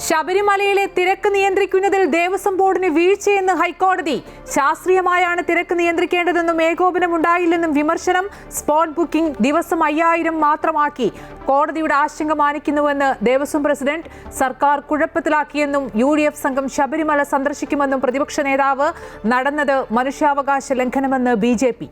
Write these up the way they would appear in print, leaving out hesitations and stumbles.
ശബരിമലയിലെ തിരക്ക് നിയന്ത്രിക്കുന്നതിൽ ദേവസ്വം ബോർഡിന് വീഴ്ചയെന്ന് ഹൈക്കോടതി. ശാസ്ത്രീയമായാണ് തിരക്ക് നിയന്ത്രിക്കേണ്ടതെന്നും ഏകോപനമുണ്ടായില്ലെന്നും വിമർശനം. സ്പോട്ട് ബുക്കിംഗ് ദിവസം 5000 മാത്രമാക്കി കോടതിയുടെ ആശങ്ക മാനിക്കുന്നുവെന്ന് ദേവസ്വം പ്രസിഡന്റ്. സർക്കാർ കുഴപ്പത്തിലാക്കിയെന്നും UDF സംഘം ശബരിമല സന്ദർശിക്കുമെന്നും പ്രതിപക്ഷ നേതാവ്. നടന്നത് മനുഷ്യാവകാശ ലംഘനമെന്ന് BJP.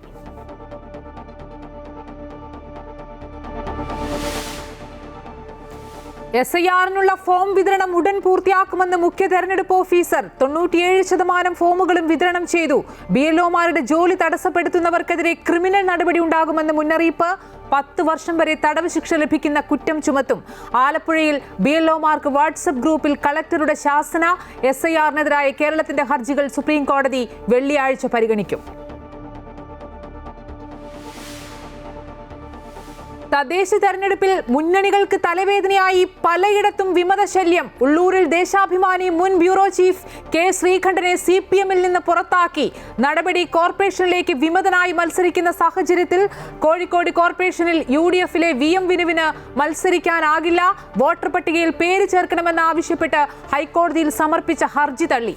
SIR-നുള്ള ഫോം വിതരണം ഉടൻ പൂർത്തിയാക്കുമെന്ന് മുഖ്യ തെരഞ്ഞെടുപ്പ് ഓഫീസർ. 97% ഫോമുകളും വിതരണം ചെയ്തു. BLOമാരുടെ ജോലി തടസ്സപ്പെടുത്തുന്നവർക്കെതിരെ ക്രിമിനൽ നടപടി ഉണ്ടാകുമെന്ന് മുന്നറിയിപ്പ്. 10 വർഷം വരെ തടവ് ശിക്ഷ ലഭിക്കുന്ന കുറ്റം ചുമത്തും. ആലപ്പുഴയിൽ BLOമാർക്ക് വാട്സ്ആപ്പ് ഗ്രൂപ്പിൽ കളക്ടറുടെ ശാസന. SIR-നെതിരായ കേരളത്തിന്റെ ഹർജികൾ സുപ്രീം കോടതി വെള്ളിയാഴ്ച പരിഗണിക്കും. തദ്ദേശ തെരഞ്ഞെടുപ്പിൽ മുന്നണികൾക്ക് തലവേദനയായി പലയിടത്തും വിമതശല്യം. ഉള്ളൂരിൽ ദേശാഭിമാനി മുൻ ബ്യൂറോ ചീഫ് K. ശ്രീകണ്ഠനെ CPM-ൽ നിന്ന് പുറത്താക്കി. നടപടി കോർപ്പറേഷനിലേക്ക് വിമതനായി മത്സരിക്കുന്ന സാഹചര്യത്തിൽ കോഴിക്കോട് കോർപ്പറേഷനിൽ UDF-ലെ VM വിനുവിന് മത്സരിക്കാനാകില്ല. വോട്ടർ പട്ടികയിൽ പേര് ചേർക്കണമെന്നാവശ്യപ്പെട്ട് ഹൈക്കോടതിയിൽ സമർപ്പിച്ച ഹർജി തള്ളി.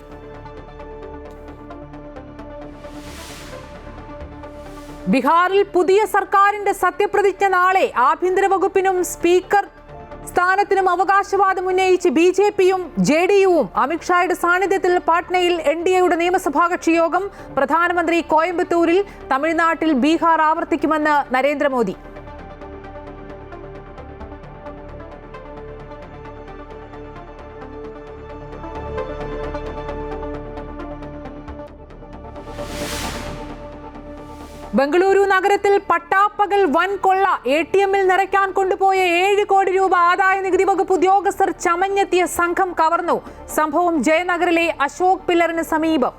ബീഹാറിൽ പുതിയ സർക്കാരിന്റെ സത്യപ്രതിജ്ഞ നാളെ. ആഭ്യന്തര വകുപ്പിനും സ്പീക്കർ സ്ഥാനത്തിനും അവകാശവാദം ഉന്നയിച്ച് BJP-യും JDU-വും. അമിത്ഷായുടെ സാന്നിധ്യത്തിൽ പാട്നയിൽ NDA-യുടെ നിയമസഭാ കക്ഷി യോഗം. പ്രധാനമന്ത്രി കോയമ്പത്തൂരിൽ. തമിഴ്നാട്ടിൽ ബീഹാർ ആവർത്തിക്കുമെന്ന് നരേന്ദ്രമോദി. ബംഗളൂരു നഗരത്തിൽ പട്ടാപ്പകൽ വൻ കൊള്ള. ATM-ൽ നിറയ്ക്കാൻ കൊണ്ടുപോയ 7 കോടി രൂപ ആദായ നികുതി വകുപ്പ് ഉദ്യോഗസ്ഥർ ചമഞ്ഞെത്തിയ സംഘം കവർന്നു. സംഭവം ജയനഗറിലെ അശോക് പില്ലറിന് സമീപം.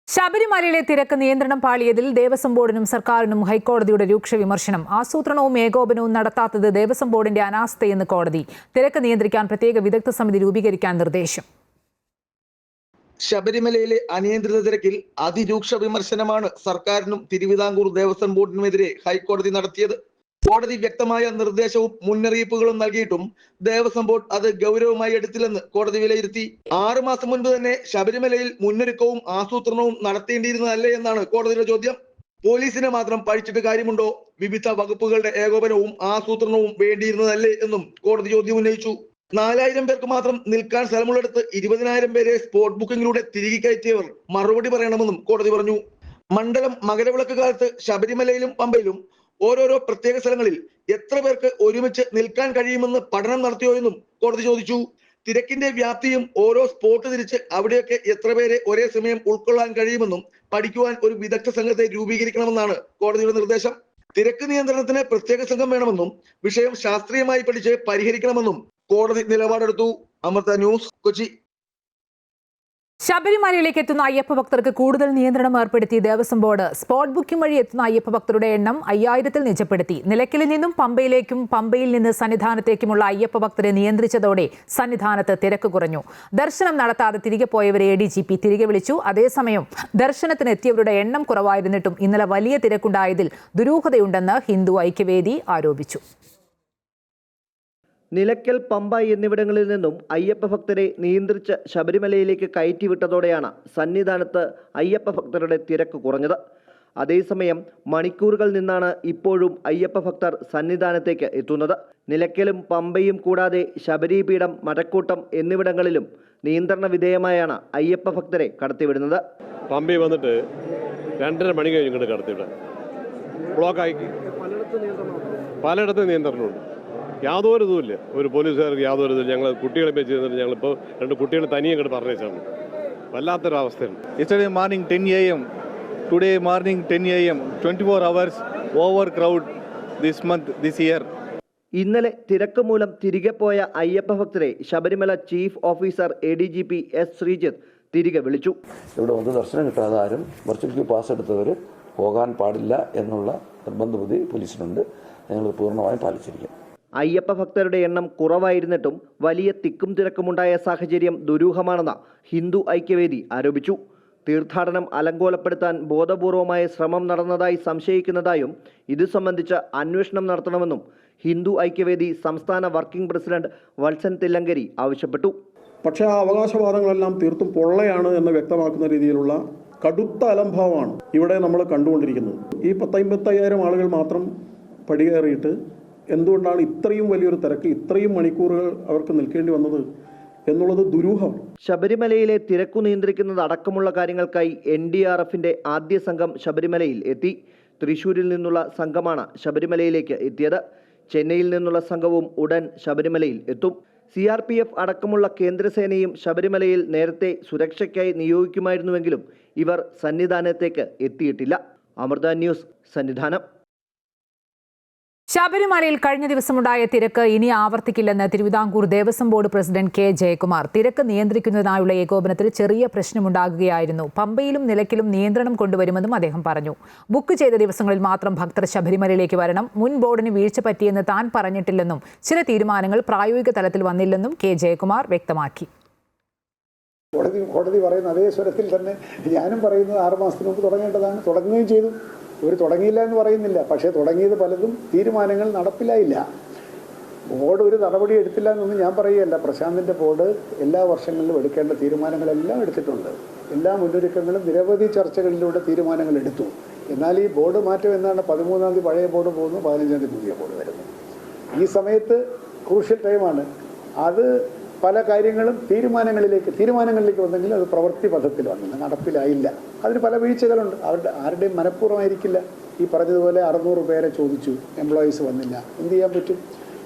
ശബരിമലയിലെ തിരക്ക് നിയന്ത്രണം പാളിയതിൽ ദേവസ്വം ബോർഡിനും സർക്കാരിനും ഹൈക്കോടതിയുടെ രൂക്ഷ വിമർശനം. ആസൂത്രണവും ഏകോപനവും നടത്താത്തത് ദേവസ്വം ബോർഡിന്റെ അനാസ്ഥയെന്ന് കോടതി. തിരക്ക് നിയന്ത്രിക്കാൻ പ്രത്യേക വിദഗ്ധ സമിതി രൂപീകരിക്കാൻ നിർദ്ദേശം. ശബരിമലയിലെ അനിയന്ത്രിത തിരക്കിൽ അതിരൂക്ഷ വിമർശനമാണ് സർക്കാരിനും തിരുവിതാംകൂർ ദേവസ്വം ബോർഡിനുമെതിരെ ഹൈക്കോടതി നടത്തിയത്. കോടതി വ്യക്തമായ നിർദ്ദേശവും മുന്നറിയിപ്പുകളും നൽകിയിട്ടും ദേവസ്വം ബോർഡ് അത് ഗൗരവമായി എടുത്തില്ലെന്ന് കോടതി വിലയിരുത്തി. 6 മാസം മുൻപ് തന്നെ ശബരിമലയിൽ മുന്നൊരുക്കവും ആസൂത്രണവും നടത്തേണ്ടിയിരുന്നതല്ലേ എന്നാണ് കോടതിയുടെ ചോദ്യം. പോലീസിനെ മാത്രം പഴിച്ചിട്ട് കാര്യമുണ്ടോ? വിവിധ വകുപ്പുകളുടെ ഏകോപനവും ആസൂത്രണവും വേണ്ടിയിരുന്നതല്ലേ എന്നും കോടതി ചോദ്യം ഉന്നയിച്ചു. 4000 പേർക്ക് മാത്രം നിൽക്കാൻ സ്ഥലമുള്ളിടത്ത് 20,000 പേരെ സ്പോട്ട് ബുക്കിംഗിലൂടെ തിരികെ കയറ്റിയവർ മറുപടി പറയണമെന്നും കോടതി പറഞ്ഞു. മണ്ഡലം മകരവിളക്ക് കാലത്ത് ശബരിമലയിലും പമ്പയിലും ഓരോരോ പ്രത്യേക സ്ഥലങ്ങളിൽ എത്ര പേർക്ക് ഒരുമിച്ച് നിൽക്കാൻ കഴിയുമെന്ന് പഠനം നടത്തിയോ എന്നും കോടതി ചോദിച്ചു. തിരക്കിന്റെ വ്യാപ്തിയും ഓരോ സ്പോട്ട് തിരിച്ച് അവിടെയൊക്കെ എത്ര പേരെ ഒരേ സമയം ഉൾക്കൊള്ളാൻ കഴിയുമെന്നും പഠിക്കുവാൻ ഒരു വിദഗ്ധ സംഘത്തെ രൂപീകരിക്കണമെന്നാണ് കോടതിയുടെ നിർദ്ദേശം. തിരക്ക് നിയന്ത്രണത്തിന് പ്രത്യേക സംഘം വേണമെന്നും വിഷയം ശാസ്ത്രീയമായി പഠിച്ച് പരിഹരിക്കണമെന്നും കോടതി നിലപാടെടുത്തു. അമൃത ന്യൂസ്, കൊച്ചി. ശബരിമലയിലേക്ക് എത്തുന്ന അയ്യപ്പ ഭക്തർക്ക് കൂടുതൽ നിയന്ത്രണം ഏർപ്പെടുത്തി ദേവസ്വം ബോർഡ്. സ്പോട്ട് ബുക്കിംഗ് വഴി എത്തുന്ന അയ്യപ്പ ഭക്തരുടെ എണ്ണം 5000-ൽ നിജപ്പെടുത്തി. നിലയ്ക്കലിൽ നിന്നും പമ്പയിലേക്കും പമ്പയിൽ നിന്ന് സന്നിധാനത്തേക്കുമുള്ള അയ്യപ്പ ഭക്തരെ നിയന്ത്രിച്ചതോടെ സന്നിധാനത്ത് തിരക്ക് കുറഞ്ഞു. ദർശനം നടത്താതെ തിരികെ പോയവരെ ADGP തിരികെ വിളിച്ചു. അതേസമയം ദർശനത്തിന് എത്തിയവരുടെ എണ്ണം കുറവായിരുന്നിട്ടും ഇന്നലെ വലിയ തിരക്കുണ്ടായതിൽ ദുരൂഹതയുണ്ടെന്ന് ഹിന്ദു ഐക്യവേദി ആരോപിച്ചു. നിലയ്ക്കൽ, പമ്പ എന്നിവിടങ്ങളിൽ നിന്നും അയ്യപ്പ ഭക്തരെ നിയന്ത്രിച്ച് ശബരിമലയിലേക്ക് കയറ്റിവിട്ടതോടെയാണ് സന്നിധാനത്ത് അയ്യപ്പ ഭക്തരുടെ തിരക്ക് കുറഞ്ഞത്. അതേസമയം മണിക്കൂറുകൾ നിന്നാണ് ഇപ്പോഴും അയ്യപ്പ ഭക്തർ സന്നിധാനത്തേക്ക് എത്തുന്നത്. നിലയ്ക്കലും പമ്പയും കൂടാതെ ശബരിപീഠം, മടക്കൂട്ടം എന്നിവിടങ്ങളിലും നിയന്ത്രണ വിധേയമായാണ് അയ്യപ്പ ഭക്തരെ കടത്തിവിടുന്നത്. പമ്പയിൽ വന്നിട്ട് 2.5 മണി കഴിഞ്ഞ് ഇങ്ങോട്ട് കടത്തിവിടാൻ ബ്ലോക്കായി. പലയിടത്തും നിയന്ത്രണമുണ്ട്. യാതൊരു ഇതുമില്ല. ഒരു പോലീസുകാർക്ക് യാതൊരു ഇതും. ഞങ്ങൾ കുട്ടികളെ വെച്ച് ചെയ്തിട്ട് ഞങ്ങളിപ്പോൾ 2 കുട്ടികളെ തനിയെ ഇങ്ങോട്ട് പറഞ്ഞേച്ചാണ്. വല്ലാത്തൊരവസ്ഥയാണ്. Yesterday morning 10 AM, today morning 10 AM, 24 hours over crowd this year. ഇന്നലെ തിരക്ക് മൂലം തിരികെ പോയ അയ്യപ്പ ഭക്തരെ Sabarimala chief officer ADGP S. Sreejith തിരികെ വിളിച്ചു. ഇവിടെ വന്ന് ദർശനം കിട്ടാതെ ആരും വെർച്വൽ ക്യൂ പാസ് എടുത്തവർ പോകാൻ പാടില്ല എന്നുള്ള നിർബന്ധ ബുദ്ധി പോലീസിനുണ്ട്. ഞങ്ങൾ പൂർണ്ണമായും പാലിച്ചിരിക്കും. അയ്യപ്പ ഭക്തരുടെ എണ്ണം കുറവായിരുന്നിട്ടും വലിയ തിക്കും തിരക്കുമുണ്ടായ സാഹചര്യം ദുരൂഹമാണെന്ന് ഹിന്ദു ഐക്യവേദി ആരോപിച്ചു. തീർത്ഥാടനം അലങ്കോലപ്പെടുത്താൻ ബോധപൂർവമായ ശ്രമം നടന്നതായി സംശയിക്കുന്നതായും ഇത് സംബന്ധിച്ച് അന്വേഷണം നടത്തണമെന്നും ഹിന്ദു ഐക്യവേദി സംസ്ഥാന വർക്കിംഗ് പ്രസിഡന്റ് വത്സൻ തില്ലങ്കരി ആവശ്യപ്പെട്ടു. പക്ഷേ ആ അവകാശവാദങ്ങളെല്ലാം തീർത്തും പൊള്ളയാണ് എന്ന് വ്യക്തമാക്കുന്ന രീതിയിലുള്ള കടുത്ത അലംഭാവമാണ് ഇവിടെ നമ്മൾ കണ്ടുകൊണ്ടിരിക്കുന്നത്. ഈ 10-55,000 ആളുകൾ മാത്രം പടികേറിയിട്ട് എന്തുകൊണ്ടാണ് ഇത്രയും വലിയൊരു തിരക്ക്, ഇത്രയും മണിക്കൂറുകൾ അവർക്ക് നിൽക്കേണ്ടി വന്നത് എന്നുള്ളത് ദുരൂഹമാണ്. ശബരിമലയിലെ തിരക്കു നിയന്ത്രിക്കുന്നത് അടക്കമുള്ള കാര്യങ്ങൾക്കായി NDRFന്റെ ആദ്യ സംഘം ശബരിമലയിൽ എത്തി. തൃശൂരിൽ നിന്നുള്ള സംഘമാണ് ശബരിമലയിലേക്ക് എത്തിയത്. ചെന്നൈയിൽ നിന്നുള്ള സംഘവും ഉടൻ ശബരിമലയിൽ എത്തും. CRPF അടക്കമുള്ള കേന്ദ്രസേനയും ശബരിമലയിൽ നേരത്തെ സുരക്ഷയ്ക്കായി നിയോഗിക്കുമായിരുന്നുവെങ്കിലും ഇവർ സന്നിധാനത്തേക്ക് എത്തിയിട്ടില്ല. അമൃത ന്യൂസ്, സന്നിധാനം. ശബരിമലയിൽ കഴിഞ്ഞ ദിവസമുണ്ടായ തിരക്ക് ഇനി ആവർത്തിക്കില്ലെന്ന് Thiruvithamkoor Devaswom board president K. Jayakumar. തിരക്ക് നിയന്ത്രിക്കുന്നതിനായുള്ള ഏകോപനത്തിൽ ചെറിയ പ്രശ്നമുണ്ടാകുകയായിരുന്നു. പമ്പയിലും നിലയ്ക്കലും നിയന്ത്രണം കൊണ്ടുവരുമെന്നും അദ്ദേഹം പറഞ്ഞു. ബുക്ക് ചെയ്ത ദിവസങ്ങളിൽ മാത്രം ഭക്തർ ശബരിമലയിലേക്ക് വരണം. മുൻ ബോർഡിന് വീഴ്ച പറ്റിയെന്ന് താൻ പറഞ്ഞിട്ടില്ലെന്നും ചില തീരുമാനങ്ങൾ പ്രായോഗിക തലത്തിൽ വന്നില്ലെന്നും K. ജയകുമാർ വ്യക്തമാക്കി. കോടതി പറയുന്ന അതേ സ്വരത്തിൽ തന്നെ ഞാനും പറയുന്നത് 6 മാസത്തിന് മുമ്പ് തുടങ്ങേണ്ടതാണ്. തുടങ്ങുകയും ചെയ്തു. തുടങ്ങിയില്ല എന്ന് പറയുന്നില്ല, പക്ഷേ തുടങ്ങിയത് പലതും തീരുമാനങ്ങൾ നടപ്പിലായില്ല. ബോർഡ് ഒരു നടപടി എടുത്തില്ല എന്നൊന്നും ഞാൻ പറയുകയല്ല. പ്രശാന്തിൻ്റെ ബോർഡ് എല്ലാ വർഷങ്ങളിലും എടുക്കേണ്ട തീരുമാനങ്ങളെല്ലാം എടുത്തിട്ടുണ്ട്. എല്ലാ മുന്നൊരുക്കങ്ങളും നിരവധി ചർച്ചകളിലൂടെ തീരുമാനങ്ങൾ എടുത്തു. എന്നാൽ ഈ ബോർഡ് മാറ്റം എന്നാണ് 13-ാം തീയതി പഴയ ബോർഡ് പോകുന്നു, 15-ാം തീയതി പുതിയ ബോർഡ് വരുന്നു. ഈ സമയത്ത് ക്രൂഷ്യൽ ടൈമാണ്. അത് പല കാര്യങ്ങളും തീരുമാനങ്ങളിലേക്ക് വന്നെങ്കിൽ അത് പ്രവൃത്തി പഥത്തിൽ വന്നില്ല, നടപ്പിലായില്ല. അതിന് പല വീഴ്ചകളുണ്ട്. ആരുടെയും മനഃപൂർവ്വമായിരിക്കില്ല. ഈ പറഞ്ഞതുപോലെ 600 പേരെ ചോദിച്ചു, എംപ്ലോയീസ് വന്നില്ല. എന്ത് ചെയ്യാൻ പറ്റും?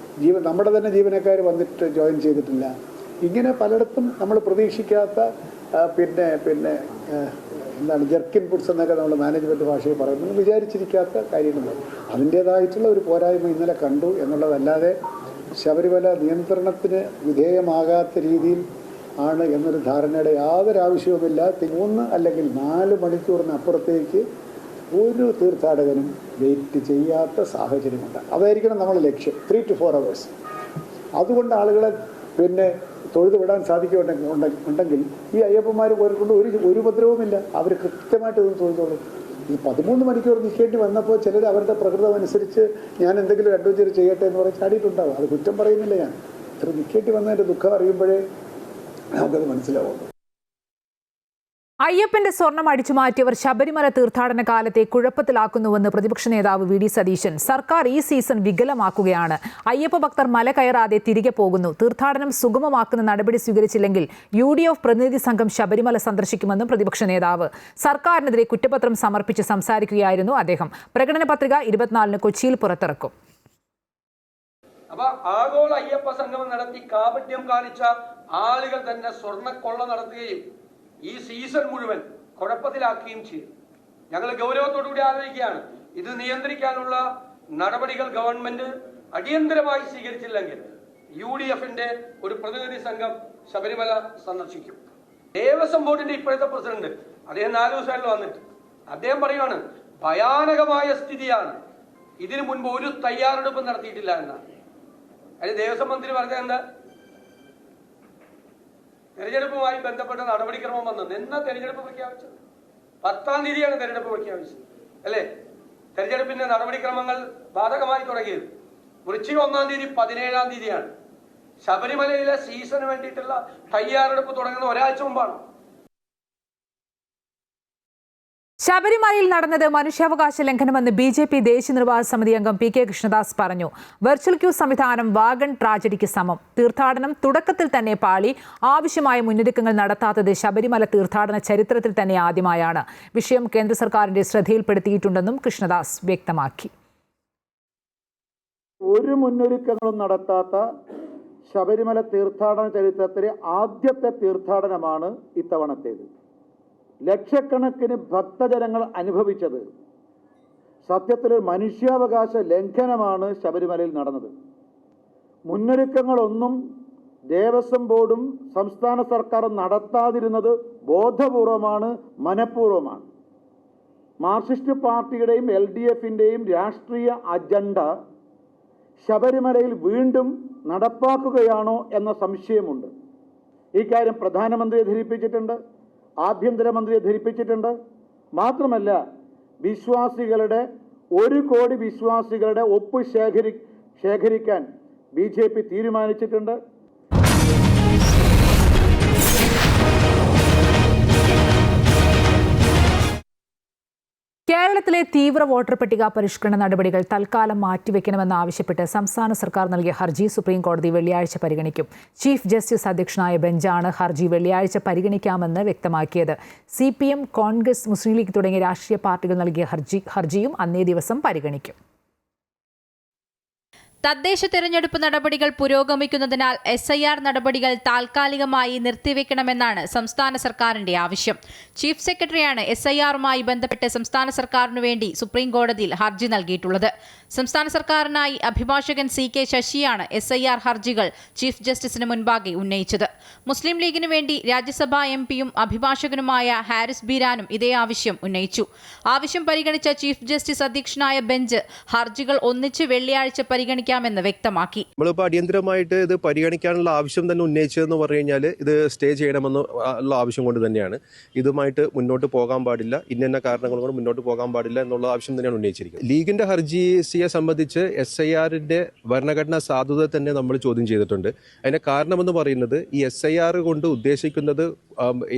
നമ്മുടെ തന്നെ ജീവനക്കാർ വന്നിട്ട് ജോയിൻ ചെയ്തിട്ടില്ല. ഇങ്ങനെ പലയിടത്തും നമ്മൾ പ്രതീക്ഷിക്കാത്ത പിന്നെ എന്താണ് ജെർക്കിൻ പുട്സ് എന്നൊക്കെ നമ്മൾ മാനേജ്മെൻറ്റ് ഭാഷയിൽ പറയുന്നത് വിചാരിച്ചിരിക്കാത്ത കാര്യങ്ങൾ. അതിൻ്റേതായിട്ടുള്ള ഒരു പോരായ്മ ഇന്നലെ കണ്ടു എന്നുള്ളതല്ലാതെ ശബരിമല നിയന്ത്രണത്തിന് വിധേയമാകാത്ത രീതിയിൽ ആണ് എന്നൊരു ധാരണയുടെ യാതൊരു ആവശ്യവുമില്ല. 3 അല്ലെങ്കിൽ 4 മണിക്കൂറിനപ്പുറത്തേക്ക് ഒരു തീർത്ഥാടകനും വെയിറ്റ് ചെയ്യാത്ത സാഹചര്യമുണ്ട്. അതായിരിക്കണം നമ്മുടെ ലക്ഷ്യം, 3 to 4 hours. അതുകൊണ്ട് ആളുകളെ തൊഴുതു വിടാൻ സാധിക്കുന്നുണ്ടെങ്കിൽ ഈ അയ്യപ്പന്മാർ കൊണ്ട് ഒരു ഉപദ്രവവുമില്ല. അവർ കൃത്യമായിട്ട് ഇതൊന്നും തൊഴുതോളും. ഈ 13 മണിക്കൂർ നിൽക്കേണ്ടി വന്നപ്പോൾ ചിലർ അവരുടെ പ്രകൃതം അനുസരിച്ച് ഞാൻ എന്തെങ്കിലും അഡ്വഞ്ചർ ചെയ്യട്ടെ എന്ന് പറഞ്ഞ് ചാടിയിട്ടുണ്ടാവും. അത് കുറ്റം പറയുന്നില്ല ഞാൻ. ഇത്ര നിൽക്കേണ്ടി വന്നതിൻ്റെ ദുഃഖം അറിയുമ്പോഴേ നമുക്കത് മനസ്സിലാവുള്ളൂ. അയ്യപ്പന്റെ സ്വർണം അടിച്ചു മാറ്റിയവർ ശബരിമല തീർത്ഥാടന കാലത്തെ കുഴപ്പത്തിലാക്കുന്നുവെന്ന് പ്രതിപക്ഷ നേതാവ് VD സതീശൻ. സർക്കാർ ഈ സീസൺ വികലമാക്കുകയാണ്. അയ്യപ്പ ഭക്തർ മല കയറാതെ തിരികെ പോകുന്നു. തീർത്ഥാടനം സുഗമമാക്കുന്ന നടപടി സ്വീകരിച്ചില്ലെങ്കിൽ UDF പ്രതിനിധി സംഘം ശബരിമല സന്ദർശിക്കുമെന്നും പ്രതിപക്ഷ നേതാവ്. സർക്കാരിനെതിരെ കുറ്റപത്രം സമർപ്പിച്ച് സംസാരിക്കുകയായിരുന്നു അദ്ദേഹം. പ്രകടന പത്രിക 24-ന് കൊച്ചിയിൽ പുറത്തിറക്കും. അപ്പൊ ആഗോള അയ്യപ്പ സംഗമം നടത്തി കാപട്യം കാണിച്ച ആളുകൾ തന്നെ സ്വർണ്ണക്കൊള്ള നടത്തുകയും ഈ സീസൺ മുഴുവൻ കുഴപ്പത്തിലാക്കുകയും ചെയ്തു. ഞങ്ങൾ ഗൗരവത്തോടുകൂടി ആലോചിക്കുകയാണ്. ഇത് നിയന്ത്രിക്കാനുള്ള നടപടികൾ ഗവൺമെന്റ് അടിയന്തരമായി സ്വീകരിച്ചില്ലെങ്കിൽ UDFന്റെ ഒരു പ്രതിനിധി സംഘം ശബരിമല സന്ദർശിക്കും. ദേവസ്വം ബോർഡിന്റെ ഇപ്പോഴത്തെ പ്രസിഡന്റ് അദ്ദേഹം 4 ദിവസമായിട്ട് വന്നിട്ട് അദ്ദേഹം പറയുകയാണ് ഭയാനകമായ സ്ഥിതിയാണ്, ഇതിനു മുൻപ് ഒരു തയ്യാറെടുപ്പ് നടത്തിയിട്ടില്ല എന്നാണ്. അതിന് ദേവസ്വം മന്ത്രി പറഞ്ഞത് എന്താ? തെരഞ്ഞെടുപ്പുമായി ബന്ധപ്പെട്ട നടപടിക്രമം വന്നത് എന്നാ തെരഞ്ഞെടുപ്പ് പ്രഖ്യാപിച്ചത്? 10-ാം തീയതിയാണ് തെരഞ്ഞെടുപ്പ് പ്രഖ്യാപിച്ചത് അല്ലേ? തെരഞ്ഞെടുപ്പിന്റെ നടപടിക്രമങ്ങൾ ബാധകമായി തുടങ്ങിയത് വൃശ്ചിക 1-ാം തീയതി 17-ാം തീയതിയാണ്. ശബരിമലയിലെ സീസണിന് വേണ്ടിയിട്ടുള്ള തയ്യാറെടുപ്പ് തുടങ്ങുന്ന ഒരാഴ്ച മുമ്പാണ്. ശബരിമലയിൽ നടന്നത് മനുഷ്യാവകാശ ലംഘനമെന്ന് BJP ദേശീയ നിർവാഹക സമിതി അംഗം PK കൃഷ്ണദാസ് പറഞ്ഞു. വെർച്വൽ ക്യൂ സംവിധാനം വാഗൺ ട്രാജഡിക്ക് സമം. തീർത്ഥാടനം തുടക്കത്തിൽ തന്നെ പാളി. ആവശ്യമായ മുന്നൊരുക്കങ്ങൾ നടത്താത്തത് ശബരിമല തീർത്ഥാടന ചരിത്രത്തിൽ തന്നെ ആദ്യമായാണ്. വിഷയം കേന്ദ്ര സർക്കാരിന്റെ ശ്രദ്ധയിൽപ്പെടുത്തിയിട്ടുണ്ടെന്നും കൃഷ്ണദാസ് വ്യക്തമാക്കി. ഒരു മുന്നൊരുക്കങ്ങളും നടത്താത്ത ശബരിമല തീർത്ഥാടന ചരിത്രത്തിലെ ആദ്യത്തെ തീർത്ഥാടനമാണ് ഇത്തവണത്തേത്. ലക്ഷക്കണക്കിന് ഭക്തജനങ്ങൾ അനുഭവിച്ചത് സത്യത്തിൽ മനുഷ്യാവകാശ ലംഘനമാണ് ശബരിമലയിൽ നടന്നത്. മുന്നൊരുക്കങ്ങളൊന്നും ദേവസ്വം ബോർഡും സംസ്ഥാന സർക്കാരും നടത്താതിരുന്നത് ബോധപൂർവമാണ്, മനഃപൂർവ്വമാണ്. മാർക്സിസ്റ്റ് പാർട്ടിയുടെയും LDFന്റെയും രാഷ്ട്രീയ അജണ്ട ശബരിമലയിൽ വീണ്ടും നടപ്പാക്കുകയാണോ എന്ന സംശയമുണ്ട്. ഇക്കാര്യം പ്രധാനമന്ത്രിയെ ധരിപ്പിച്ചിട്ടുണ്ട്, ആഭ്യന്തരമന്ത്രിയെ ധരിപ്പിച്ചിട്ടുണ്ട്. മാത്രമല്ല വിശ്വാസികളുടെ 1 കോടി വിശ്വാസികളുടെ ഒപ്പ് ശേഖരിക്കാൻ BJP തീരുമാനിച്ചിട്ടുണ്ട്. കേരളത്തിലെ തീവ്ര വോട്ടർ പട്ടിക പരിഷ്കരണ നടപടികൾ തൽക്കാലം മാറ്റിവെക്കണമെന്നാവശ്യപ്പെട്ട് സംസ്ഥാന സർക്കാർ നൽകിയ ഹർജി സുപ്രീം കോടതി വെള്ളിയാഴ്ച പരിഗണിക്കും. ചീഫ് ജസ്റ്റിസ് അധ്യക്ഷനായ ബെഞ്ചാണ് ഹർജി വെള്ളിയാഴ്ച പരിഗണിക്കാമെന്ന് വ്യക്തമാക്കിയത്. CPM, കോൺഗ്രസ്, മുസ്ലിം ലീഗ് തുടങ്ങിയ രാഷ്ട്രീയ പാർട്ടികൾ നൽകിയ ഹർജിയും അന്നേ ദിവസം പരിഗണിക്കും. തദ്ദേശ തെരഞ്ഞെടുപ്പ് നടപടികൾ പുരോഗമിക്കുന്നതിനാൽ SIR നടപടികൾ താൽക്കാലികമായി നിർത്തിവെക്കണമെന്നാണ് സംസ്ഥാന സർക്കാരിന്റെ ആവശ്യം. ചീഫ് സെക്രട്ടറിയാണ് SIRുമായി ബന്ധപ്പെട്ട് സംസ്ഥാന സർക്കാരിനു വേണ്ടി സുപ്രീം കോടതിയിൽ ഹർജി നൽകിയിട്ടുള്ളത്. സംസ്ഥാന സർക്കാരിനായി അഭിഭാഷകൻ CK ശശിയാണ് SIR ഹർജികൾ ചീഫ് ജസ്റ്റിസിന് മുൻപാകെ ഉന്നയിച്ചത്. മുസ്ലിം ലീഗിനു വേണ്ടി രാജ്യസഭാ MPയും അഭിഭാഷകനുമായ ഹാരിസ് ബീരാനും ഇതേ ആവശ്യം ഉന്നയിച്ചു. ആവശ്യം പരിഗണിച്ച ചീഫ് ജസ്റ്റിസ് അധ്യക്ഷനായ ബെഞ്ച് ഹർജികൾ ഒന്നിച്ച് വെള്ളിയാഴ്ച പരിഗണിക്കും ന്ന് വ്യക്തമാക്കി. നമ്മളിപ്പോൾ അടിയന്തരമായിട്ട് ഇത് പരിഗണിക്കാനുള്ള ആവശ്യം തന്നെ ഉന്നയിച്ചതെന്ന് പറഞ്ഞു കഴിഞ്ഞാൽ ഇത് സ്റ്റേ ചെയ്യണമെന്ന് ഉള്ള ആവശ്യം കൊണ്ട് തന്നെയാണ്. ഇതുമായിട്ട് മുന്നോട്ട് പോകാൻ പാടില്ല, ഇന്ന കാരണങ്ങൾ കൊണ്ട് മുന്നോട്ട് പോകാൻ പാടില്ല എന്നുള്ള ആവശ്യം തന്നെയാണ് ഉന്നയിച്ചിരിക്കുന്നത്. ലീഗിന്റെ ഹർജിയെ സംബന്ധിച്ച് SIRന്റെ ഭരണഘടനാ സാധുത തന്നെ നമ്മൾ ചോദ്യം ചെയ്തിട്ടുണ്ട്. അതിന്റെ കാരണമെന്ന് പറയുന്നത് ഈ SIR കൊണ്ട് ഉദ്ദേശിക്കുന്നത്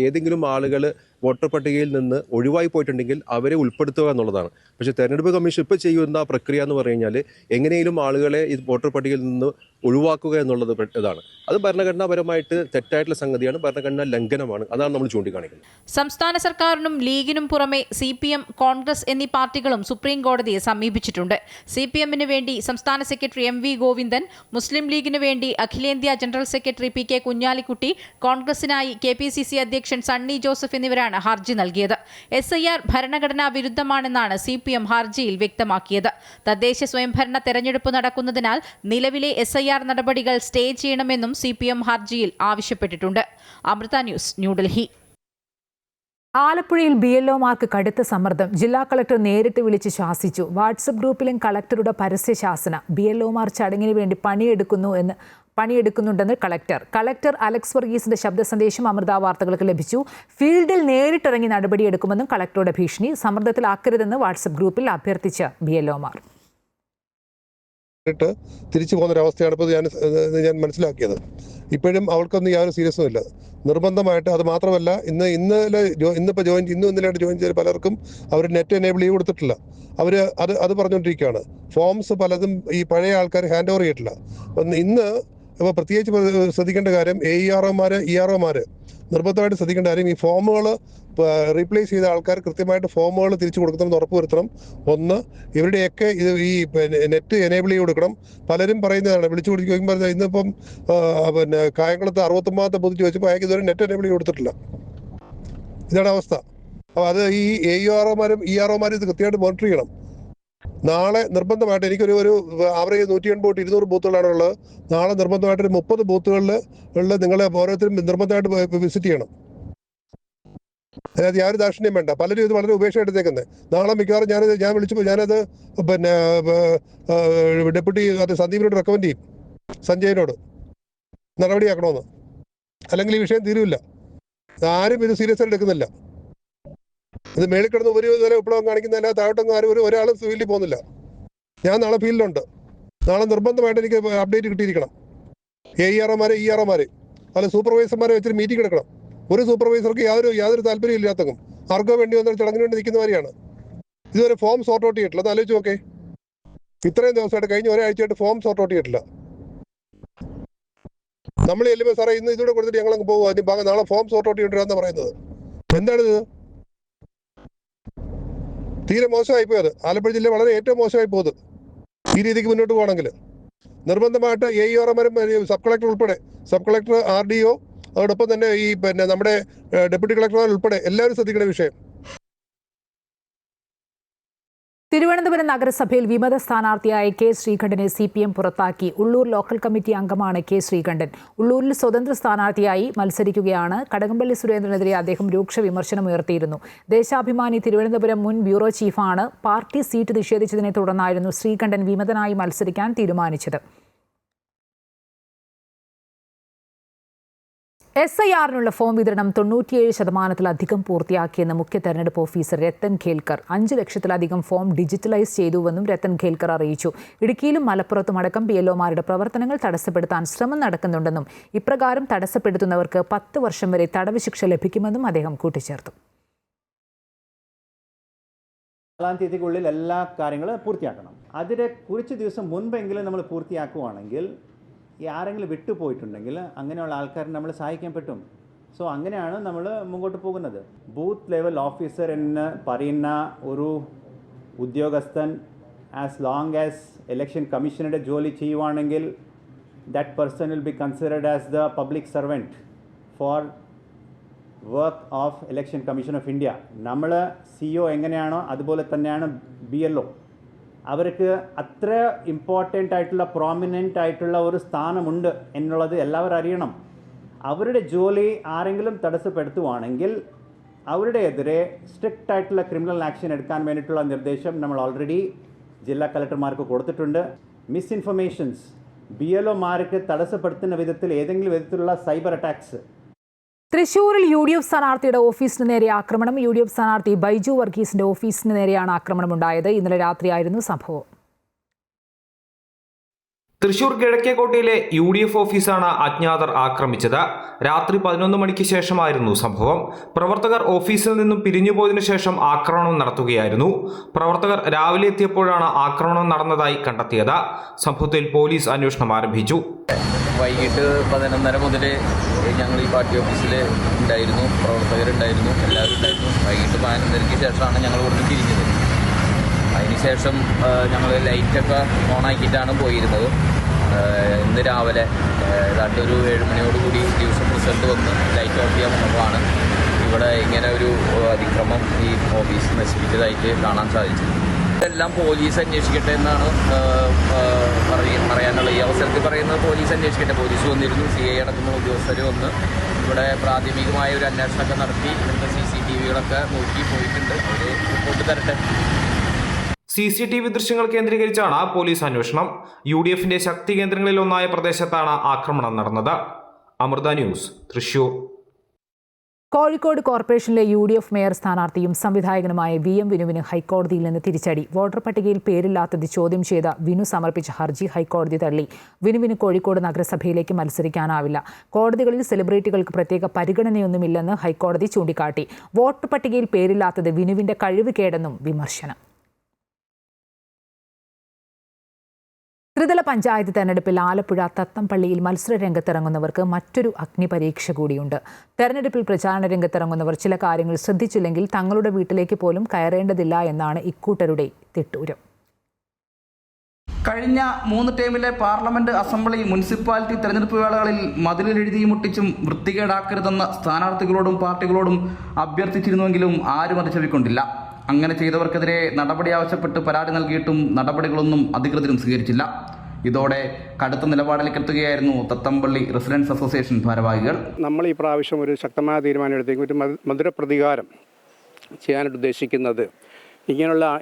ഏതെങ്കിലും ആളുകൾ വോട്ടർ പട്ടികയിൽ നിന്ന് ഒഴിവായി പോയിട്ടുണ്ടെങ്കിൽ അവരെ ഉൾപ്പെടുത്തുക എന്നുള്ളതാണ്. പക്ഷേ തെരഞ്ഞെടുപ്പ് കമ്മീഷൻ ഇപ്പോൾ ചെയ്യുന്ന പ്രക്രിയ എന്ന് പറഞ്ഞു കഴിഞ്ഞാൽ എങ്ങനെയും ആളുകളെ ഈ വോട്ടർ പട്ടികയിൽ നിന്ന് ഒഴിവാക്കുക എന്നുള്ളത് ഇതാണ്. അത് ഭരണഘടനാപരമായിട്ട് തെറ്റായിട്ടുള്ള സംഗതിയാണ്, ഭരണഘടനാ ലംഘനമാണ്. അതാണ് നമ്മൾ ചൂണ്ടിക്കാണിക്കുന്നത്. സംസ്ഥാന സർക്കാരിനും ലീഗിനും പുറമെ CPM, കോൺഗ്രസ് എന്നീ പാർട്ടികളും സുപ്രീം കോടതിയെ സമീപിച്ചിട്ടുണ്ട്. CPMന് വേണ്ടി സംസ്ഥാന സെക്രട്ടറി MV ഗോവിന്ദൻ, മുസ്ലിം ലീഗിനു വേണ്ടി അഖിലേന്ത്യാ ജനറൽ സെക്രട്ടറി PK കുഞ്ഞാലിക്കുട്ടി, കോൺഗ്രസിനായി KPCC അധ്യക്ഷൻ സണ്ണി ജോസഫ് എന്നിവരാണ് ഹർജി നൽകിയത്. SIR ഭരണഘടനാ വിരുദ്ധമാണെന്നാണ് CPM ഹർജിയിൽ വ്യക്തമാക്കിയത്. തദ്ദേശ സ്വയംഭരണ തെരഞ്ഞെടുപ്പ് നടക്കുന്നതിനാൽ നിലവിലെ SIR നടപടികൾ സ്റ്റേ ചെയ്യണമെന്നും CPM ഹർജിയിൽ ആവശ്യപ്പെട്ടിട്ടുണ്ട്. അമൃത ന്യൂസ്, ന്യൂഡൽഹി. ആലപ്പുഴയിൽ BLOമാർക്ക് കടുത്ത സമ്മർദ്ദം. ജില്ലാ കളക്ടർ നേരിട്ട് വിളിച്ച് ശാസിച്ചു. വാട്സപ്പ് ഗ്രൂപ്പിലും കളക്ടറുടെ പരസ്യശാസന. BLOമാർ ചടങ്ങിന് വേണ്ടി പണിയെടുക്കുന്നുണ്ടെന്ന് കളക്ടർ അലക്സ് വർഗീസിന്റെ ശബ്ദ സന്ദേശം അമൃത വാർത്തകൾക്ക് ലഭിച്ചു. ഫീൽഡിൽ നേരിട്ടിറങ്ങി നടപടിയെടുക്കുമെന്നും കളക്ടറുടെ ഭീഷണി. സമ്മർദ്ദത്തിലാക്കരുതെന്ന് വാട്സപ്പ് ഗ്രൂപ്പിൽ അഭ്യർത്ഥിച്ച BLOമാർ തിരിച്ചു പോകുന്നൊരവസ്ഥയാണ് ഇപ്പോൾ ഞാൻ മനസ്സിലാക്കിയത്. ഇപ്പോഴും അവൾക്കൊന്നും യാതൊരു സീരിയസും ഇല്ല. നിർബന്ധമായിട്ട് അത് മാത്രമല്ല, ഇന്നിപ്പോൾ ഇന്നലെയായിട്ട് ജോയിൻ ചെയ്ത പലർക്കും അവർ നെറ്റ് എനേബിൾ ചെയ്ത് കൊടുത്തിട്ടില്ല. അവർ അത് പറഞ്ഞുകൊണ്ടിരിക്കുകയാണ്. ഫോംസ് പലതും ഈ പഴയ ആൾക്കാർ ഹാൻഡ് ഓവർ ചെയ്തിട്ടില്ല. ഇന്ന് ഇപ്പോൾ പ്രത്യേകിച്ച് ശ്രദ്ധിക്കേണ്ട കാര്യം AEROമാർ നിർബന്ധമായിട്ട് ശ്രദ്ധിക്കേണ്ട കാര്യം, ഈ ഫോമുകൾ റീപ്ലേസ് ചെയ്ത ആൾക്കാർ കൃത്യമായിട്ട് ഫോമുകൾ തിരിച്ചു കൊടുക്കണമെന്ന് ഉറപ്പുവരുത്തണം. ഒന്ന്, ഇവരുടെയൊക്കെ ഇത് ഈ നെറ്റ് എനേബിൾ ചെയ്ത് കൊടുക്കണം. പലരും പറയുന്നതാണ്, വിളിച്ചു ചോദിക്കുമ്പോൾ ഇന്നിപ്പം കായംകുളത്ത് 69ാമത്തെ ബൂത്ത് ചോദിച്ചപ്പോൾ അയാൾക്ക് ഇതുവരെ നെറ്റ് എനേബിൾ ചെയ്ത് കൊടുത്തിട്ടില്ല. ഇതാണ് അവസ്ഥ. അപ്പോൾ അത് ഈ AEROമാരും EROമാരും ഇത് കൃത്യമായിട്ട് മോണിറ്റർ ചെയ്യണം. നാളെ നിർബന്ധമായിട്ട് എനിക്കൊരു ആവറേജ് 180-200 ബൂത്തുകളാണുള്ളത്. നാളെ നിർബന്ധമായിട്ടൊരു 30 ബൂത്തുകളിൽ നിങ്ങളെ ഓരോരുത്തരും നിർബന്ധമായിട്ട് വിസിറ്റ് ചെയ്യണം. അതായത് യാതൊരു ദാക്ഷിണ്യം വേണ്ട. പലരും ഇത് വളരെ ഉപേക്ഷ എടുത്തേക്കുന്നത്. നാളെ മിക്കവാറും ഞാൻ വിളിച്ചപ്പോൾ ഞാനത് ഡെപ്യൂട്ടി സന്ദീപിനോട് റെക്കമെൻഡ് ചെയ്യും, സഞ്ജയനോട് നടപടിയാക്കണമെന്ന്. അല്ലെങ്കിൽ ഈ വിഷയം തീരുമില്ല. ആരും ഇത് സീരിയസ് ആയിട്ട് എടുക്കുന്നില്ല. ഇത് മേളിൽ കിടന്ന് ഒരു വിധ വിപ്ലവം കാണിക്കുന്നതല്ല, താഴോട്ടൊന്നും ആരും ഒരാളും ഫീൽഡിൽ പോകുന്നില്ല. ഞാൻ നാളെ ഫീൽഡിലുണ്ട്. നാളെ നിർബന്ധമായിട്ട് എനിക്ക് അപ്ഡേറ്റ് കിട്ടിയിരിക്കണം. AEROമാരെ അല്ല സൂപ്പർവൈസർമാരെ വെച്ചിട്ട് മീറ്റിംഗ് എടുക്കണം. ഒരു സൂപ്പർവൈസർക്ക് യാതൊരു താല്പര്യം ഇല്ലാത്തതും ആർക്കോ വേണ്ടി വന്ന ചടങ്ങിന് വേണ്ടി നിൽക്കുന്നവരെയാണ്. ഇതുവരെ ഫോം സോർട്ട് ഔട്ട് ചെയ്തിട്ടില്ല. അത് ആലോചിച്ച് നോക്കേ. ഇത്രയും ദിവസമായിട്ട് കഴിഞ്ഞ ഒരാഴ്ചയായിട്ട് ഫോം സോർട്ട് ഔട്ട് ചെയ്തിട്ടില്ല. നമ്മൾ ചെല്ലുമ്പോൾ സാറേ ഇന്ന് ഇതൂടെ കൊടുത്തിട്ട് ഞങ്ങളങ്ങ് പോകുക, നാളെ ഫോം സോർട്ട് ഔട്ട് ചെയ്തിട്ടാണെന്ന് പറയുന്നത്. എന്താണിത്? തീരെ മോശമായി പോയത്. ആലപ്പുഴ ജില്ല വളരെ ഏറ്റവും മോശമായി പോകുന്നത് ഈ രീതിക്ക് മുന്നോട്ട് പോകണമെങ്കിൽ. നിർബന്ധമായിട്ട് AEROമാരും സബ് കളക്ടർ ഉൾപ്പെടെ, സബ് കളക്ടർ, RDO, അതോടൊപ്പം തന്നെ ഈ നമ്മുടെ ഡെപ്യൂട്ടി കളക്ടർമാർ ഉൾപ്പെടെ എല്ലാവരും ശ്രദ്ധിക്കേണ്ട വിഷയം. തിരുവനന്തപുരം നഗരസഭയിൽ വിമത സ്ഥാനാർത്ഥിയായ K. ശ്രീകണ്ഠനെ CPM പുറത്താക്കി. ഉള്ളൂർ ലോക്കൽ കമ്മിറ്റി അംഗമാണ് K. ശ്രീകണ്ഠൻ. ഉള്ളൂരിൽ സ്വതന്ത്ര സ്ഥാനാർത്ഥിയായി മത്സരിക്കുകയാണ്. കടകംപള്ളി സുരേന്ദ്രനെതിരെ അദ്ദേഹം രൂക്ഷ വിമർശനമുയർത്തിയിരുന്നു. ദേശാഭിമാനി തിരുവനന്തപുരം മുൻ ബ്യൂറോ ചീഫാണ്. പാർട്ടി സീറ്റ് നിഷേധിച്ചതിനെ തുടർന്നായിരുന്നു ശ്രീകണ്ഠൻ വിമതനായി മത്സരിക്കാൻ തീരുമാനിച്ചത്. SIR-നുള്ള ഫോം വിതരണം 97% പൂർത്തിയാക്കിയെന്ന് മുഖ്യ തെരഞ്ഞെടുപ്പ് ഓഫീസർ രത്തൻ ഖേൽക്കർ. 5 ലക്ഷത്തിലധികം ഫോം ഡിജിറ്റലൈസ് ചെയ്തുവെന്നും രത്തൻ ഖേൽക്കർ അറിയിച്ചു. ഇടുക്കിയിലും മലപ്പുറത്തും അടക്കം BLOമാരുടെ പ്രവർത്തനങ്ങൾ തടസ്സപ്പെടുത്താൻ ശ്രമം നടക്കുന്നുണ്ടെന്നും ഇപ്രകാരം തടസ്സപ്പെടുത്തുന്നവർക്ക് 10 വർഷം വരെ തടവ് ശിക്ഷ ലഭിക്കുമെന്നും അദ്ദേഹം കൂട്ടിച്ചേർത്തു. 4-ാം തീയതിക്കുള്ളിൽ എല്ലാ കാര്യങ്ങളും പൂർത്തിയാക്കണം. അതിന് കുറച്ച് ദിവസം മുൻപെങ്കിലും നമ്മൾ പൂർത്തിയാക്കുവാണെങ്കിൽ ആരെങ്കിലും വിട്ടുപോയിട്ടുണ്ടെങ്കിൽ അങ്ങനെയുള്ള ആൾക്കാരെ നമ്മൾ സഹായിക്കാൻ പറ്റും. സോ അങ്ങനെയാണ് നമ്മൾ മുമ്പോട്ട് പോകുന്നത്. ബൂത്ത് ലെവൽ ഓഫീസർ എന്ന് പറയുന്ന ഒരു ഉദ്യോഗസ്ഥൻ ആസ് ലോങ് ആസ് ഇലക്ഷൻ കമ്മീഷനുടെ ജോലി ചെയ്യുവാണെങ്കിൽ that person will be considered as the public servant four work of election commission of India. നമ്മൾ CEO എങ്ങനെയാണോ അതുപോലെ തന്നെയാണ് BLO. അവർക്ക് അത്ര ഇമ്പോർട്ടൻ്റ് ആയിട്ടുള്ള പ്രോമിനൻ്റ് ആയിട്ടുള്ള ഒരു സ്ഥാനമുണ്ട് എന്നുള്ളത് എല്ലാവരും അറിയണം. അവരുടെ ജോലി ആരെങ്കിലും തടസ്സപ്പെടുത്തുവാണെങ്കിൽ അവരുടെ എതിരെ സ്ട്രിക്റ്റ് ആയിട്ടുള്ള ക്രിമിനൽ ആക്ഷൻ എടുക്കാൻ വേണ്ടിയിട്ടുള്ള നിർദ്ദേശം നമ്മൾ ഓൾറെഡി ജില്ലാ കളക്ടർമാർക്ക് കൊടുത്തിട്ടുണ്ട്. മിസ്ഇൻഫർമേഷൻസ് BLOമാർക്ക് തടസ്സപ്പെടുത്തുന്ന വിധത്തിൽ ഏതെങ്കിലും വിധത്തിലുള്ള സൈബർ അറ്റാക്സ്. തൃശൂരിൽ UDF സ്ഥാനാർത്ഥിയുടെ ഓഫീസിന് നേരെ ആക്രമണം. UDF സ്ഥാനാർത്ഥി ബൈജു വർഗീസിന്റെ ഓഫീസിന് നേരെയാണ് ആക്രമണമുണ്ടായത്. ഇന്നലെ രാത്രിയായിരുന്നു സംഭവം. തൃശൂർ കിഴക്കേക്കോട്ടയിലെ UDF ഓഫീസാണ് അജ്ഞാതർ ആക്രമിച്ചത്. രാത്രി 11 മണിക്ക് ശേഷമായിരുന്നു സംഭവം. പ്രവർത്തകർ ഓഫീസിൽ നിന്നും പിരിഞ്ഞുപോയതിനു ശേഷം ആക്രമണം നടത്തുകയായിരുന്നു. പ്രവർത്തകർ രാവിലെ എത്തിയപ്പോഴാണ് ആക്രമണം നടന്നതായി കണ്ടെത്തിയത്. സംഭവത്തിൽ പോലീസ് അന്വേഷണം ആരംഭിച്ചു. വൈകിട്ട് 11:30 മുതൽ ഞങ്ങൾ ഈ പാർട്ടി ഓഫീസിൽ ഉണ്ടായിരുന്നു, പ്രവർത്തകരുണ്ടായിരുന്നു, എല്ലാവരും ഉണ്ടായിരുന്നു. വൈകിട്ട് 11:30 ശേഷമാണ് ഞങ്ങൾ ഇവിടുന്ന് തിരിഞ്ഞത്. അതിനുശേഷം ഞങ്ങൾ ലൈറ്റൊക്കെ ഓണാക്കിയിട്ടാണ് പോയിരുന്നത്. ഇന്ന് രാവിലെ ഏതാണ്ട് ഒരു 7 മണിയോടുകൂടി ഡിവിഷൻ റിസൾട്ട് വന്ന് ലൈറ്റ് ഓഫ് ചെയ്യാൻ വന്നപ്പോഴാണ് ഇവിടെ ഇങ്ങനെ ഒരു അതിക്രമം ഈ ഓഫീസ് നശിപ്പിച്ചതായിട്ട് കാണാൻ സാധിച്ചു. എല്ലാം പോലീസ് അന്വേഷിക്കട്ടെ എന്നാണ് പറയാനുള്ള ഈ അവസരത്തിൽ പറയുന്നത്. പോലീസ് അന്വേഷിക്കട്ടെ. പോലീസ് വന്നിരുന്നു, CI അടക്കമുള്ള ഉദ്യോഗസ്ഥർ വന്ന് ഇവിടെ പ്രാഥമികമായ ഒരു അന്വേഷണമൊക്കെ നടത്തി ഇവിടുത്തെ CCTVകളൊക്കെ നോക്കി പോയിട്ടുണ്ട്. അവർ റിപ്പോർട്ട് തരട്ടെ. CCTV ദൃശ്യങ്ങൾ കേന്ദ്രീകരിച്ചാണ് പോലീസ് അന്വേഷണം. UDFന്റെ ശക്തി കേന്ദ്രങ്ങളിൽ ഒന്നായ പ്രദേശത്താണ് ആക്രമണം നടന്നത്. അമൃത ന്യൂസ്, തൃശൂർ. കോഴിക്കോട് കോർപ്പറേഷനിലെ UDF മേയർ സ്ഥാനാർത്ഥിയും സംവിധായകനുമായ VM വിനുവിന് ഹൈക്കോടതിയിൽ നിന്ന് തിരിച്ചടി. വോട്ടർ പട്ടികയിൽ പേരില്ലാത്തത് ചോദ്യം ചെയ്ത വിനു സമർപ്പിച്ച ഹർജി ഹൈക്കോടതി തള്ളി. വിനുവിന് കോഴിക്കോട് നഗരസഭയിലേക്ക് മത്സരിക്കാനാവില്ല. കോടതികളിൽ സെലിബ്രിറ്റികൾക്ക് പ്രത്യേക പരിഗണനയൊന്നുമില്ലെന്ന് ഹൈക്കോടതി ചൂണ്ടിക്കാട്ടി. വോട്ടർ പട്ടികയിൽ പേരില്ലാത്തത് വിനുവിന്റെ കഴിവ് കേടെന്നും വിമർശനം. ത്രിതല പഞ്ചായത്ത് തെരഞ്ഞെടുപ്പിൽ ആലപ്പുഴ തത്തംപള്ളിയിൽ മത്സര രംഗത്തിറങ്ങുന്നവർക്ക് മറ്റൊരു അഗ്നിപരീക്ഷ കൂടിയുണ്ട്. തെരഞ്ഞെടുപ്പിൽ പ്രചാരണ രംഗത്തിറങ്ങുന്നവർ ചില കാര്യങ്ങൾ ശ്രദ്ധിച്ചില്ലെങ്കിൽ തങ്ങളുടെ വീട്ടിലേക്ക് പോലും കയറേണ്ടതില്ല എന്നാണ് ഇക്കൂട്ടരുടെ തിട്ടൂരം. കഴിഞ്ഞ 3 ടേമിലെ പാർലമെന്റ്, അസംബ്ലി, മുനിസിപ്പാലിറ്റി തെരഞ്ഞെടുപ്പ് വേളകളിൽ മതിലെഴുതിയും മുട്ടിച്ചും വൃത്തികേടാക്കരുതെന്ന് സ്ഥാനാർത്ഥികളോടും പാർട്ടികളോടും അഭ്യർത്ഥിച്ചിരുന്നുവെങ്കിലും ആരും അത് ചെവിക്കൊണ്ടില്ല. അങ്ങനെ ചെയ്തവർക്കെതിരെ നടപടി ആവശ്യപ്പെട്ട് പരാതി നൽകിയിട്ടും നടപടികളൊന്നും അധികൃതരും സ്വീകരിച്ചില്ല. ഇതോടെ കടുത്ത നിലപാടിലേക്ക് എത്തുകയായിരുന്നു തത്തംപള്ളി റെസിഡൻസ് അസോസിയേഷൻ ഭാരവാഹികൾ. നമ്മൾ ഈ പ്രാവശ്യം ഒരു ശക്തമായ തീരുമാനം എടുത്തേക്കും. ഒരു മധുര പ്രതികാരം ചെയ്യാനായിട്ട് ഉദ്ദേശിക്കുന്നത്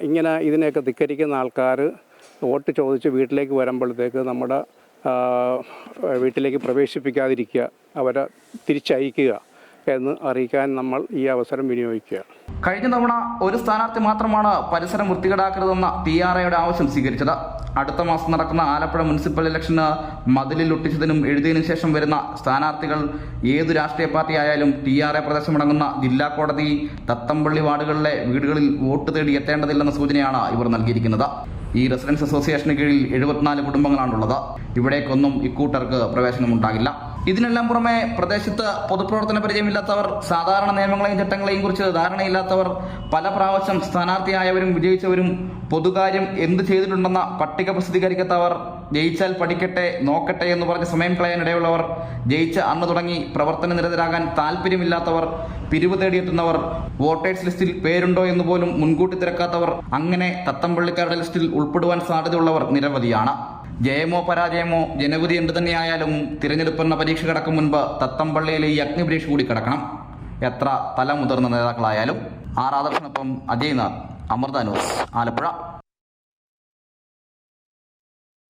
ഇങ്ങനെ ഇതിനെയൊക്കെ ധിക്കരിക്കുന്ന ആൾക്കാർ വോട്ട് ചോദിച്ച് വീട്ടിലേക്ക് വരുമ്പോഴത്തേക്ക് നമ്മുടെ വീട്ടിലേക്ക് പ്രവേശിപ്പിക്കാതിരിക്കുക, അവരെ തിരിച്ചയക്കുക എന്ന് അറിയിക്കാൻ നമ്മൾ ഈ അവസരം വിനിയോഗിക്കുകയാണ്. കഴിഞ്ഞ തവണ ഒരു സ്ഥാനാർത്ഥി മാത്രമാണ് പരിസരം വൃത്തികേടാക്കരുതെന്ന TRAയുടെ ആവശ്യം സ്വീകരിച്ചത്. അടുത്ത മാസം നടക്കുന്ന ആലപ്പുഴ മുനിസിപ്പൽ ഇലക്ഷന് മതിലിൽ ഒട്ടിച്ചതിനും എഴുതിയതിനു ശേഷം വരുന്ന സ്ഥാനാർത്ഥികൾ ഏതു രാഷ്ട്രീയ പാർട്ടി ആയാലും TRA പ്രദേശമടങ്ങുന്ന ജില്ലാ കോടതി തത്തംപള്ളി വാർഡുകളിലെ വീടുകളിൽ വോട്ട് തേടി എത്തേണ്ടതില്ലെന്ന സൂചനയാണ് ഇവർ നൽകിയിരിക്കുന്നത്. ഈ റെസിഡൻസ് അസോസിയേഷന് കീഴിൽ 74 കുടുംബങ്ങളാണുള്ളത്. ഇവിടേക്കൊന്നും ഇക്കൂട്ടർക്ക് പ്രവേശനമുണ്ടാകില്ല. ഇതിനെല്ലാം പുറമെ പ്രദേശത്ത് പൊതുപ്രവർത്തന പരിചയമില്ലാത്തവർ, സാധാരണ നിയമങ്ങളെയും ചട്ടങ്ങളെയും കുറിച്ച് ധാരണയില്ലാത്തവർ, പല പ്രാവശ്യം സ്ഥാനാർത്ഥിയായവരും വിജയിച്ചവരും, പൊതുകാര്യം എന്ത് ചെയ്തിട്ടുണ്ടെന്ന പട്ടിക പ്രസിദ്ധീകരിക്കാത്തവർ, ജയിച്ചാൽ പഠിക്കട്ടെ നോക്കട്ടെ എന്ന് പറഞ്ഞ് സമയം കളയാനിടയുള്ളവർ, ജയിച്ച അന്ന് തുടങ്ങി പ്രവർത്തന നിരതരാകാൻ താല്പര്യമില്ലാത്തവർ, പിരിവ് തേടിയെത്തുന്നവർ, വോട്ടേഴ്സ് ലിസ്റ്റിൽ പേരുണ്ടോ എന്ന് പോലും മുൻകൂട്ടി തിരക്കാത്തവർ, അങ്ങനെ തത്തംപള്ളിക്കാരുടെ ലിസ്റ്റിൽ ഉൾപ്പെടുവാൻ സാധ്യതയുള്ളവർ നിരവധിയാണ്. ജയമോ പരാജയമോ ജനവിധി എന്ത് തന്നെയായാലും തിരഞ്ഞെടുപ്പെന്ന പരീക്ഷ കടക്കും മുൻപ് തത്തംപള്ളിയിലെ ഈ അഗ്നിപരീക്ഷ കൂടി കടക്കണം. എത്ര തലമുതിർന്ന നേതാക്കളായാലും. ആദർശനൊപ്പം അജയ്നാഥ്, അമൃത ന്യൂസ്, ആലപ്പുഴ.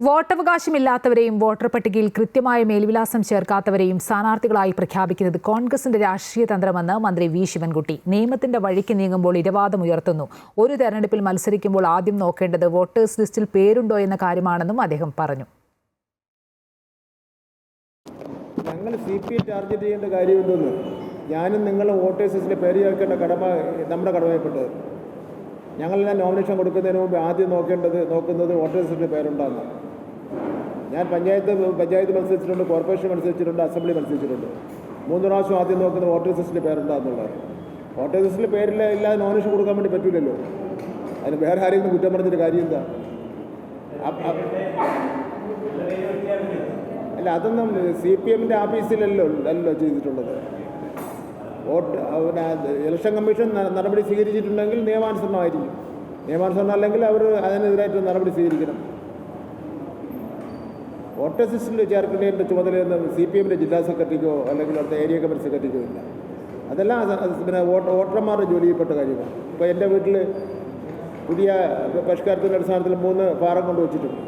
വോട്ടവകാശമില്ലാത്തവരെയും വോട്ടർ പട്ടികയിൽ കൃത്യമായ മേൽവിലാസം ചേർക്കാത്തവരെയും സ്ഥാനാർത്ഥികളായി പ്രഖ്യാപിക്കുന്നത് കോൺഗ്രസിന്റെ രാഷ്ട്രീയ തന്ത്രമെന്ന് മന്ത്രി വി ശിവൻകുട്ടി. നിയമത്തിന്റെ വഴിക്ക് നീങ്ങുമ്പോൾ ഇരവാദമുയർത്തുന്നു. ഒരു തെരഞ്ഞെടുപ്പിൽ മത്സരിക്കുമ്പോൾ ആദ്യം നോക്കേണ്ടത് വോട്ടേഴ്സ് ലിസ്റ്റിൽ പേരുണ്ടോ എന്ന കാര്യമാണെന്നും അദ്ദേഹം പറഞ്ഞു. ഞങ്ങൾ CPI ടാർഗറ്റ് ചെയ്യേണ്ട കാര്യമുണ്ടെന്ന് ഞാനും നിങ്ങളും വോട്ടേഴ്സ് ലിസ്റ്റിലെ പേര് ചേർക്കേണ്ട കടമ നമ്മുടെ കടമയപ്പെട്ടത്. ഞങ്ങളെല്ലാം നോമിനേഷൻ കൊടുക്കുന്നതിന് മുമ്പ് ആദ്യം നോക്കുന്നത് വോട്ടേഴ്സ് ലിസ്റ്റിലെ പേരുണ്ടാകുന്ന. ഞാൻ പഞ്ചായത്ത് മത്സരിച്ചിട്ടുണ്ട്, കോർപ്പറേഷൻ മത്സരിച്ചിട്ടുണ്ട്, അസംബ്ലി മത്സരിച്ചിട്ടുണ്ട്. 3 പ്രാവശ്യം ആദ്യം നോക്കുന്നത് വോട്ടേഴ്സ് ലിസ്റ്റിലെ പേരുണ്ടാകുന്നുള്ളത്. വോട്ടേഴ്സ് ലിസ്റ്റിലെ പേരില്ല ഇല്ലാതെ നോമിനേഷൻ കൊടുക്കാൻ വേണ്ടി പറ്റില്ലല്ലോ. അതിന് വേറെ ആരെങ്കിലും കുറ്റം പറഞ്ഞിട്ട് കാര്യം എന്താ? അല്ല, അതൊന്നും CPMൻ്റെ ആഫീസിലല്ലോ ചെയ്തിട്ടുള്ളത്. ഇലക്ഷൻ കമ്മീഷൻ നടപടി സ്വീകരിച്ചിട്ടുണ്ടെങ്കിൽ നിയമാനുസരണമായിരിക്കും. നിയമാനുസരണം അല്ലെങ്കിൽ അവർ അതിനെതിരായിട്ട് നടപടി സ്വീകരിക്കണം. വോട്ടേഴ്സ് ലിസ്റ്റിൽ ചേർക്കേണ്ട ചുമതലയൊന്നും CPMൻ്റെ ജില്ലാ സെക്രട്ടറിക്കോ അല്ലെങ്കിൽ അവിടുത്തെ ഏരിയ കമ്മിറ്റി സെക്രട്ടറിക്കോ ഇല്ല. അതെല്ലാം പിന്നെ വോട്ടർമാരുടെ ജോലിയിൽപ്പെട്ട കാര്യമാണ്. ഇപ്പോൾ എൻ്റെ വീട്ടിൽ പുതിയ പരിഷ്കാരത്തിൻ്റെ അടിസ്ഥാനത്തിൽ 3 ഫാറം കൊണ്ടുവച്ചിട്ടുണ്ട്.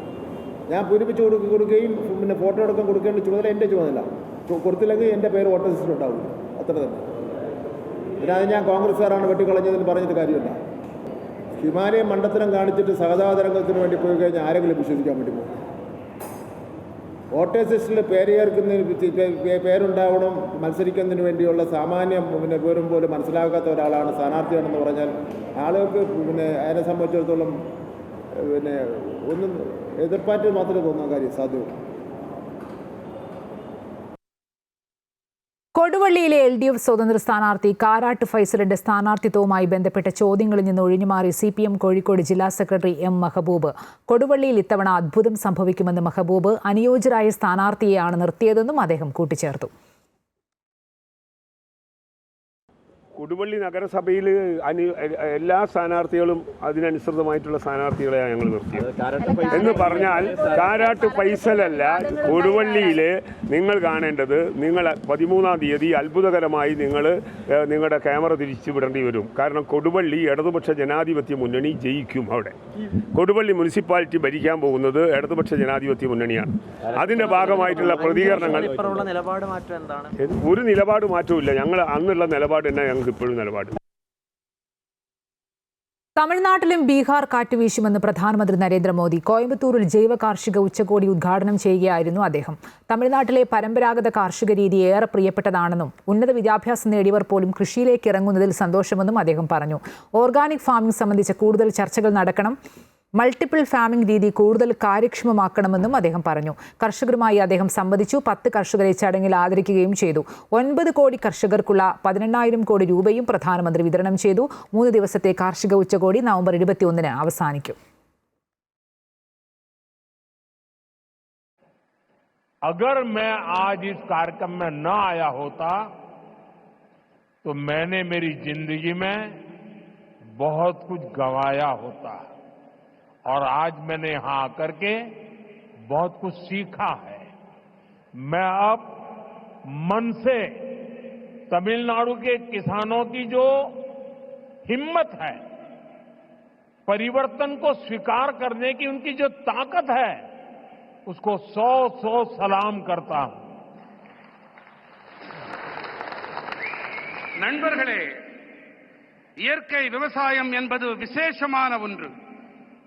ഞാൻ പൂരിപ്പിച്ച് കൊടുക്കുകയും പിന്നെ ഫോട്ടോ അടക്കം കൊടുക്കേണ്ട ചുമതല എൻ്റെ ചുമതല. കൊടുത്തില്ലെങ്കിൽ എൻ്റെ പേര് വോട്ടർ ലിസ്റ്റിൽ ഉണ്ടാവില്ല. അത്ര തന്നെ. പിന്നെ അത് ഞാൻ കോൺഗ്രസ്സുകാരാണ് വെട്ടിക്കളഞ്ഞതിന് പറഞ്ഞിട്ട് കാര്യമില്ല. ഹിമാലയം മണ്ടത്തരം കാണിച്ചിട്ട് സഹതാപതരംഗത്തിന് വേണ്ടി പോയി കഴിഞ്ഞാൽ ആരെങ്കിലും വിശ്വസിക്കാൻ വേണ്ടി പോകും. വോട്ടേഴ്സ് ലിസ്റ്റിൽ പേര് ചേർക്കുന്നതിന് പേരുണ്ടാവണം, മത്സരിക്കുന്നതിന് വേണ്ടിയുള്ള സാമാന്യം പിന്നെ പേരും പോലും മനസ്സിലാക്കാത്ത ഒരാളാണ് സ്ഥാനാർത്ഥിയാണെന്ന് പറഞ്ഞാൽ ആളുകൾക്ക് പിന്നെ അതിനെ സംബന്ധിച്ചിടത്തോളം പിന്നെ ഒന്നും എതിർപ്പാറ്റ് മാത്രമേ തോന്നാൻ കാര്യം സാധ്യമാണ്. കൊടുവള്ളിയിലെ LDF സ്വതന്ത്ര സ്ഥാനാർത്ഥി കാരാട്ട് ഫൈസലിന്റെ സ്ഥാനാർത്ഥിത്വവുമായി ബന്ധപ്പെട്ട ചോദ്യങ്ങളിൽ നിന്ന് ഒഴിഞ്ഞുമാറി CPM കോഴിക്കോട് ജില്ലാ സെക്രട്ടറി M മെഹബൂബ്. കൊടുവള്ളിയിൽ ഇത്തവണ അത്ഭുതം സംഭവിക്കുമെന്ന് മെഹബൂബ് അനുയോജ്യരായ സ്ഥാനാർത്ഥിയെയാണ് നിർത്തിയതെന്നും അദ്ദേഹം കൂട്ടിച്ചേർത്തു. കൊടുവള്ളി നഗരസഭയിൽ എല്ലാ സ്ഥാനാർത്ഥികളും അതിനനുസൃതമായിട്ടുള്ള സ്ഥാനാർത്ഥികളെയാണ് ഞങ്ങൾ നിർത്തിയത്. എന്ന് പറഞ്ഞാൽ കാരാട്ട് ഫൈസലല്ല, കൊടുവള്ളിയിൽ നിങ്ങൾ കാണേണ്ടത്, നിങ്ങൾ 13-ാം തീയതി അത്ഭുതകരമായി നിങ്ങളുടെ ക്യാമറ തിരിച്ചു വിടേണ്ടി വരും. കാരണം കൊടുവള്ളി ഇടതുപക്ഷ ജനാധിപത്യ മുന്നണി ജയിക്കും. അവിടെ കൊടുവള്ളി മുനിസിപ്പാലിറ്റി ഭരിക്കാൻ പോകുന്നത് ഇടതുപക്ഷ ജനാധിപത്യ മുന്നണിയാണ്. അതിൻ്റെ ഭാഗമായിട്ടുള്ള പ്രതികരണങ്ങൾ ഒരു നിലപാട് മാറ്റമില്ല. ഞങ്ങൾ അന്നുള്ള നിലപാട് തന്നെ ഞങ്ങൾക്ക് ഇപ്പോഴും നിലപാട്. തമിഴ്നാട്ടിലും ബീഹാർ കാറ്റ് വീശുമെന്ന് പ്രധാനമന്ത്രി നരേന്ദ്രമോദി. കോയമ്പത്തൂരിൽ ജൈവ കാർഷിക ഉച്ചകോടി ഉദ്ഘാടനം ചെയ്യുകയായിരുന്നു അദ്ദേഹം. തമിഴ്നാട്ടിലെ പരമ്പരാഗത കാർഷിക രീതി ഏറെ പ്രിയപ്പെട്ടതാണെന്നും ഉന്നത വിദ്യാഭ്യാസം നേടിയവർ പോലും കൃഷിയിലേക്ക് ഇറങ്ങുന്നതിൽ സന്തോഷമെന്നും അദ്ദേഹം പറഞ്ഞു. ഓർഗാനിക് ഫാമിംഗ് സംബന്ധിച്ച കൂടുതൽ ചർച്ചകൾ നടക്കണം, മൾട്ടിപ്പിൾ ഫാമിംഗ് രീതി കൂടുതൽ കാര്യക്ഷമമാക്കണമെന്നും അദ്ദേഹം പറഞ്ഞു. കർഷകരുമായി അദ്ദേഹം സംവദിച്ചു. 10 കർഷകരെ ചടങ്ങിൽ ആദരിക്കുകയും ചെയ്തു. 9 കോടി കർഷകർക്കുള്ള 18,000 കോടി രൂപയും പ്രധാനമന്ത്രി വിതരണം ചെയ്തു. 3 ദിവസത്തെ കാർഷിക ഉച്ചകോടി നവംബർ 21-ന് അവസാനിക്കും. अगर मैं आज इस कार्यक्रम में न आया होता तो मैंने मेरी जिंदगी में बहुत कुछ गंवाया होता और आज मैंने यहां आकर के बहुत कुछ सीखा है. मैं अब मन से तमिलनाडु के किसानों की जो हिम्मत है, परिवर्तन को स्वीकार करने की उनकी जो ताकत है, उसको 100 सलाम करता हूं. நண்பர்களே, இயற்கை விவசாயம் என்பது விசேஷமான ஒன்று.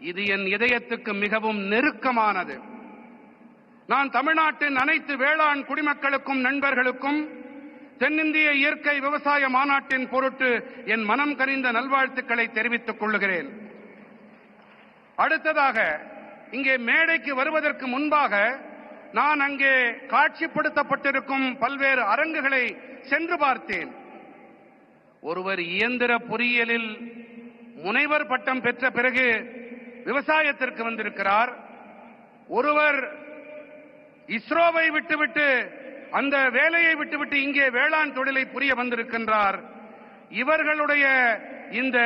இது என் இதயத்துக்கு மிகவும் நெருக்கமானது. நான் தமிழ்நாட்டின் அனைத்து வேளாண் குடிமக்களுக்கும் நண்பர்களுக்கும் தென்னிந்திய இயற்கை விவசாய மாநாட்டின் பொருட்டு என் மனம் கனிந்த நல்வாழ்த்துக்களை தெரிவித்துக் கொள்கிறேன். அடுத்ததாக, இங்கே மேடைக்கு வருவதற்கு முன்பாக நான் அங்கே காட்சிப்படுத்தப்பட்டிருக்கும் பல்வேறு அரங்குகளை சென்று பார்த்தேன். ஒருவர் இயந்திர பொறியியலில் முனைவர் பட்டம் பெற்ற பிறகு விவசாயத்திற்கு வந்திருக்கிறார். ஒருவர் இஸ்ரோவை விட்டுவிட்டு அந்த வேலையை விட்டுவிட்டு இங்கே வேளாண் தொழிலை புரிய வந்திருக்கின்றார். இவர்களுடைய இந்த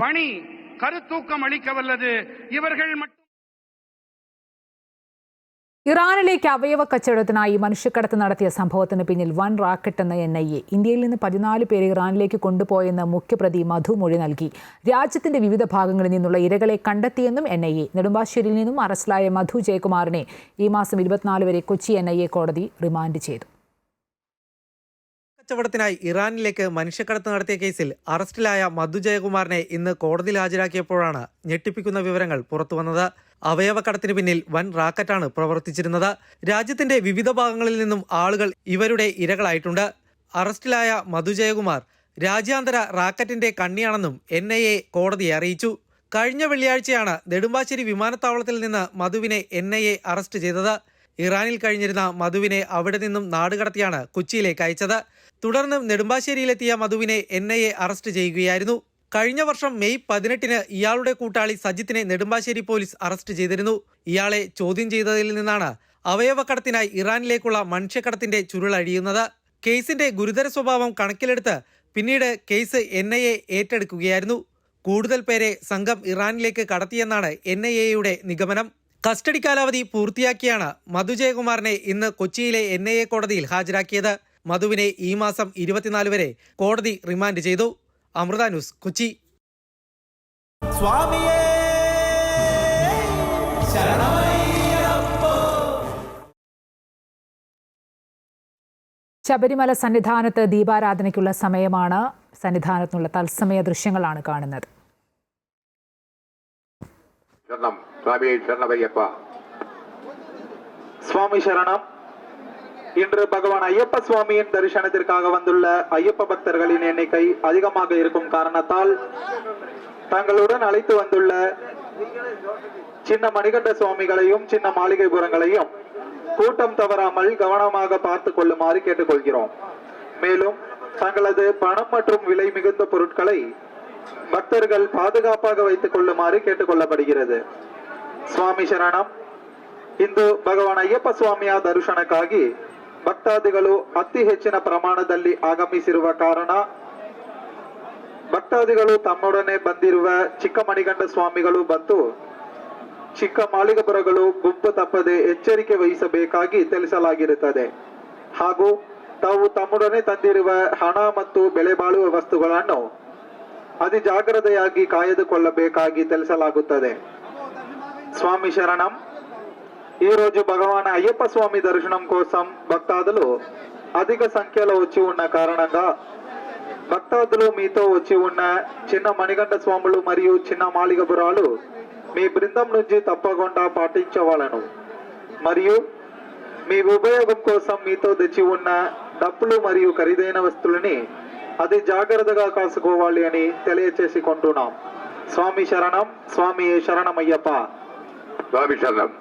பணி கருத்தூக்கம் அளிக்க வல்லது. இவர்கள் ഇറാനിലേക്ക് അവയവ കച്ചവടത്തിനായി മനുഷ്യക്കടത്ത് നടത്തിയ സംഭവത്തിന് പിന്നിൽ വൻ റാക്കറ്റെന്ന് NIA. ഇന്ത്യയിൽ നിന്ന് 14 പേരെ ഇറാനിലേക്ക് കൊണ്ടുപോയെന്ന് മുഖ്യപ്രതി മധു മൊഴി നൽകി. രാജ്യത്തിന്റെ വിവിധ ഭാഗങ്ങളിൽ നിന്നുള്ള ഇരകളെ കണ്ടെത്തിയെന്നും NIA. നെടുമ്പാശ്ശേരിയിൽ നിന്നും അറസ്റ്റിലായ മധു ജയകുമാറിനെ ഈ മാസം 24 വരെ കൊച്ചി NIA കോടതി റിമാൻഡ് ചെയ്തു. കച്ചവടത്തിനായി ഇറാനിലേക്ക് മനുഷ്യക്കടത്ത് നടത്തിയ കേസിൽ അറസ്റ്റിലായ മധു ജയകുമാറിനെ ഇന്ന് കോടതിയിൽ ഹാജരാക്കിയപ്പോഴാണ് ഞെട്ടിപ്പിക്കുന്ന വിവരങ്ങൾ പുറത്തുവന്നത്. അവയവക്കടത്തിന് പിന്നിൽ വൻ റാക്കറ്റാണ് പ്രവർത്തിച്ചിരുന്നത്. രാജ്യത്തിന്റെ വിവിധ ഭാഗങ്ങളിൽ നിന്നും ആളുകൾ ഇവരുടെ ഇരകളായിട്ടുണ്ട്. അറസ്റ്റിലായ മധു ജയകുമാർ രാജ്യാന്തര റാക്കറ്റിന്റെ കണ്ണിയാണെന്നും NIA കോടതിയെ അറിയിച്ചു. കഴിഞ്ഞ വെള്ളിയാഴ്ചയാണ് നെടുമ്പാശ്ശേരി വിമാനത്താവളത്തിൽ നിന്ന് മധുവിനെ NIA അറസ്റ്റ് ചെയ്തത്. ഇറാനിൽ കഴിഞ്ഞിരുന്ന മധുവിനെ അവിടെ നിന്നും നാടുകടത്തിയാണ് കൊച്ചിയിലേക്ക് അയച്ചത്. തുടർന്ന് നെടുമ്പാശ്ശേരിയിലെത്തിയ മധുവിനെ NIA അറസ്റ്റ് ചെയ്യുകയായിരുന്നു. കഴിഞ്ഞ വർഷം മെയ് 18-ന് ഇയാളുടെ കൂട്ടാളി സജിത്തിനെ നെടുമ്പാശ്ശേരി പോലീസ് അറസ്റ്റ് ചെയ്തിരുന്നു. ഇയാളെ ചോദ്യം ചെയ്തതിൽ നിന്നാണ് അവയവക്കടത്തിനായി ഇറാനിലേക്കുള്ള മനുഷ്യക്കടത്തിന്റെ ചുരുളഴിയുന്നത്. കേസിന്റെ ഗുരുതര സ്വഭാവം കണക്കിലെടുത്ത് പിന്നീട് കേസ് NIA ഏറ്റെടുക്കുകയായിരുന്നു. കൂടുതൽ പേരെ സംഘം ഇറാനിലേക്ക് കടത്തിയെന്നാണ് NIAയുടെ നിഗമനം. കസ്റ്റഡി കാലാവധി പൂർത്തിയാക്കിയാണ് മധു ജയകുമാറിനെ ഇന്ന് കൊച്ചിയിലെ NIA കോടതിയിൽ ഹാജരാക്കിയത്. മധുവിനെ ഈ മാസം 24 വരെ കോടതി റിമാൻഡ് ചെയ്തു. അമൃത ന്യൂസ്, കൊച്ചി. ശബരിമല സന്നിധാനത്ത് ദീപാരാധനയ്ക്കുള്ള സമയമാണ്. സന്നിധാനത്തുള്ള തത്സമയ ദൃശ്യങ്ങളാണ് കാണുന്നത്. சுவாமி சரணம். இன்று பகவான் ஐயப்ப சுவாமியின் தரிசனத்திற்காக வந்துள்ள ஐயப்ப பக்தர்களின் எண்ணிக்கை அதிகமாக இருக்கும் காரணத்தால் தங்களுடன் அழைத்து வந்துள்ள சின்ன மணிகண்ட சுவாமிகளையும் சின்ன மாளிகைபுரங்களையும் கூட்டம் தவறாமல் கவனமாக பார்த்து கொள்ளுமாறு கேட்டுக்கொள்கிறோம். மேலும் தங்களது பணம் மற்றும் விலை மிகுந்த பொருட்களை பக்தர்கள் பாதுகாப்பாக வைத்துக் கொள்ளுமாறு கேட்டுக்கொள்ளப்படுகிறது. சுவாமி ಶರಣಂ. ಇಂದು ಭಗವಾನ್ ಅಯ್ಯಪ್ಪ ಸ್ವಾಮಿಯ ದರ್ಶನಕ್ಕಾಗಿ ಭಕ್ತಾದಿಗಳು ಅತಿ ಹೆಚ್ಚಿನ ಪ್ರಮಾಣದಲ್ಲಿ ಆಗಮಿಸಿರುವ ಕಾರಣ ಭಕ್ತಾದಿಗಳು ತಮ್ಮೊಡನೆ ಬಂದಿರುವ ಚಿಕ್ಕ ಮಣಿಗಂಡ ಸ್ವಾಮಿಗಳು ಮತ್ತು ಚಿಕ್ಕ ಮಾಳಿಗಪುರಗಳು ಗುಂಪು ತಪ್ಪದೆ ಎಚ್ಚರಿಕೆ ವಹಿಸಬೇಕಾಗಿ ತಿಳಿಸಲಾಗಿರುತ್ತದೆ. ಹಾಗೂ ತಾವು ತಮ್ಮೊಡನೆ ತಂದಿರುವ ಹಣ ಮತ್ತು ಬೆಲೆ ಬಾಳುವ ವಸ್ತುಗಳನ್ನು ಅತಿ ಜಾಗ್ರತೆಯಾಗಿ ಕಾಯ್ದುಕೊಳ್ಳಬೇಕಾಗಿ ತಿಳಿಸಲಾಗುತ್ತದೆ. స్వామి శరణం. ఈ రోజు భగవాన్ అయ్యప్ప స్వామి దర్శనం కోసం భక్తాదులు అధిక సంఖ్యలో వచ్చి ఉన్న కారణంగా భక్తాదులు మీతో వచ్చి ఉన్న చిన్న మణిగంట స్వాములు మరియు చిన్న మాళిగపురాలు మీ బృందం నుంచి తప్పకుండా పాటించవాలను. మరియు మీ ఉపయోగం కోసం మీతో తెచ్చి ఉన్న డబ్బులు మరియు ఖరీదైన వస్తువులని అతి జాగ్రత్తగా కాసుకోవాలి అని తెలియచేసుకుంటున్నాం. స్వామి శరణం. స్వామి శరణమయ్యప్ప. స్వామి శరణం.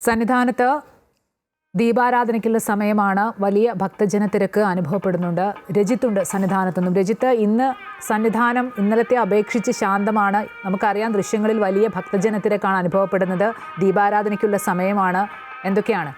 സന്നിധാനത്ത് ദീപാരാധനയ്ക്കുള്ള സമയമാണ്. വലിയ ഭക്തജന തിരക്ക് അനുഭവപ്പെടുന്നുണ്ട്. രജിത്തുണ്ട് സന്നിധാനത്തു നിന്നും. രജിത്ത്, ഇന്ന് സന്നിധാനം ഇന്നലത്തെ അപേക്ഷിച്ച് ശാന്തമാണ്. നമുക്കറിയാം, ദൃശ്യങ്ങളിൽ വലിയ ഭക്തജന തിരക്കാണ് അനുഭവപ്പെടുന്നത്. ദീപാരാധനയ്ക്കുള്ള സമയമാണ്. എന്തൊക്കെയാണ്?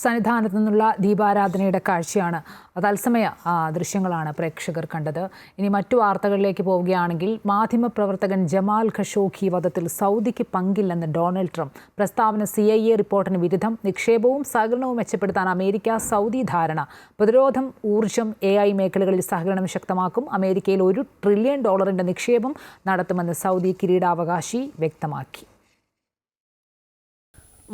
സന്നിധാനത്തു നിന്നുള്ള ദീപാരാധനയുടെ കാഴ്ചയാണ്, തത്സമയ ദൃശ്യങ്ങളാണ് പ്രേക്ഷകർ കണ്ടത്. ഇനി മറ്റു വാർത്തകളിലേക്ക് പോവുകയാണെങ്കിൽ, മാധ്യമപ്രവർത്തകൻ ജമാൽ ഖഷോഗി വധത്തിൽ സൗദിക്ക് പങ്കില്ലെന്ന് ഡൊണാൾഡ് ട്രംപ്. പ്രസ്താവന CIA റിപ്പോർട്ടിന് വിരുദ്ധം. നിക്ഷേപവും സഹകരണവും മെച്ചപ്പെടുത്താൻ അമേരിക്ക സൗദി ധാരണ. പ്രതിരോധം, ഊർജ്ജം, AI മേഖലകളിൽ സഹകരണം ശക്തമാക്കും. അമേരിക്കയിൽ $1 ട്രില്യൺ നിക്ഷേപം നടത്തുമെന്ന് സൗദി കിരീടാവകാശി വ്യക്തമാക്കി.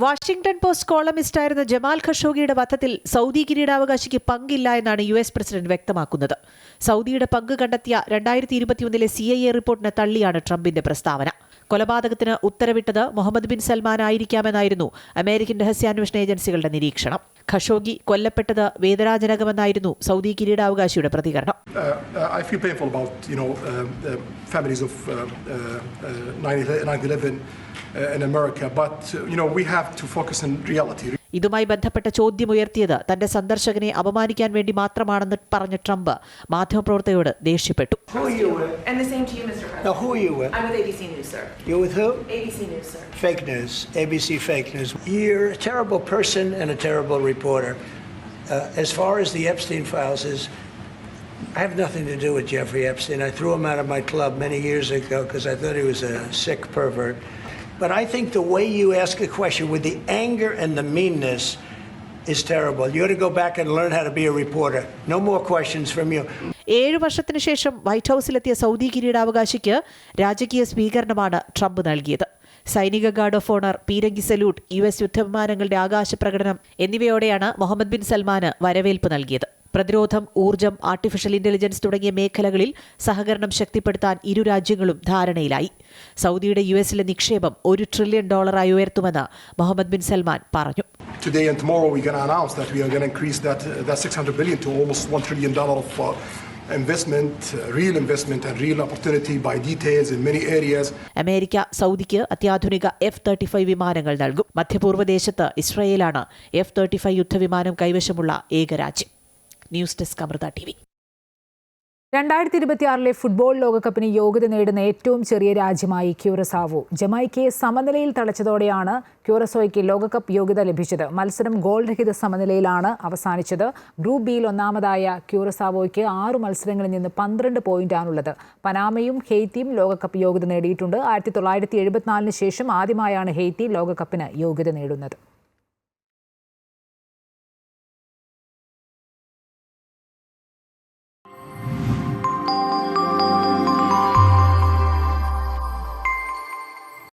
വാഷിംഗ്ടൺ പോസ്റ്റ് കോളമിസ്റ്റായിരുന്ന ജമാൽ ഖഷോഗിയുടെ വധത്തിൽ സൗദി കിരീടാവകാശിക്ക് പങ്കില്ല എന്നാണ് US പ്രസിഡന്റ് വ്യക്തമാക്കുന്നത്. സൗദിയുടെ പങ്ക് കണ്ടെത്തിയ 2021 CIA റിപ്പോർട്ടിനെ തള്ളിയാണ് ട്രംപിന്റെ പ്രസ്താവന. കൊലപാതകത്തിന് ഉത്തരവിട്ടത് മുഹമ്മദ് ബിൻ സൽമാൻ ആയിരിക്കാമെന്നായിരുന്നു അമേരിക്കൻ രഹസ്യാന്വേഷണ ഏജൻസികളുടെ നിരീക്ഷണം. ഖഷോഗി കൊല്ലപ്പെട്ടത് വേദനാജനകമെന്നായിരുന്നു സൗദി കിരീടാവകാശിയുടെ പ്രതികരണം. I feel painful about, families of 9/11 in America, but we have to focus on reality. ഇതുമായി ബന്ധപ്പെട്ട ചോദ്യമുയർത്തിയത് തന്റെ സന്ദർശകനെ അപമാനിക്കാൻ വേണ്ടി മാത്രമാണെന്ന് പറഞ്ഞ ട്രംപ് മാധ്യമപ്രവർത്തകരോട് ദേഷ്യപ്പെട്ടു. Who are you with? And the same to you, Mr. President. Now, who are you with? I'm with ABC News, sir. You're with who? ABC News, sir. Fake news. ABC fake news. You're a terrible person and a terrible reporter. As far as the Epstein files I have nothing to do with Jeffrey Epstein. I threw him out of my club many years ago because I thought he was a sick pervert. But I think the way you ask a question with the anger and the meanness is terrible. You ought to go back and learn how to be a reporter. No more questions from you. 7 വർഷത്തിനു ശേഷം white ഹൌസിലെത്തിയ Saudi കിരീടാവകാശിക്ക് രാജകീയ സ്വീകരണമാണ് Trump നൽകിയത്. സൈനിക guard of owner, പീരങ്കി salute, US യുദ്ധവിമാനങ്ങളുടെ ആകാശ പ്രകടനം എന്നിവയോടെയാണ് Muhammad bin സൽമാന് വരവേൽപ്പ് നൽകിയത്. പ്രതിരോധം, ഊർജ്ജം, ആർട്ടിഫിഷ്യൽ ഇന്റലിജൻസ് തുടങ്ങിയ മേഖലകളിൽ സഹകരണം ശക്തിപ്പെടുത്താൻ ഇരു രാജ്യങ്ങളും ധാരണയിലായി. സൗദിയുടെ US-ലെ നിക്ഷേപം $1 ട്രില്യൺ ഉയർത്തുമെന്ന് മുഹമ്മദ് ബിൻ സൽമാൻ പറഞ്ഞു. Today and tomorrow we're going to announce that we are going to increase that $600 billion to almost $1 trillion of investment, real investment and real opportunity by details in many areas. America സൗദിക്ക് അത്യാധുനിക F-35 വിമാനങ്ങൾ നൽകും. മധ്യപൂർവ്വ ദേശത്ത് ഇസ്രായേലാണ് F-35 യുദ്ധവിമാനം കൈവശമുള്ള ഏക രാജ്യം. News desk Amrita TV. 2026 football ലോകകപ്പിന് യോഗ്യത നേടുന്ന ഏറ്റവും ചെറിയ രാജ്യമായി ക്യൂറസാവോ. ജമൈക്കയെ സമനിലയിൽ തളച്ചതോടെയാണ് ക്യൂറസോയ്ക്ക് ലോകകപ്പ് യോഗ്യത ലഭിച്ചത്. മത്സരം ഗോൾ രഹിത സമനിലയിലാണ് അവസാനിച്ചത്. ഗ്രൂപ്പ് ബിയിൽ ഒന്നാമതായ ക്യൂറസാവോയ്ക്ക് 6 മത്സരങ്ങളിൽ നിന്ന് 12 പോയിന്റാണുള്ളത്. പനാമയും ഹെയ്ത്തിയും ലോകകപ്പ് യോഗ്യത നേടിയിട്ടുണ്ട്. 1974 ശേഷം ആദ്യമായാണ് ഹെയ്ത്തി ലോകകപ്പിന് യോഗ്യത നേടുന്നത്.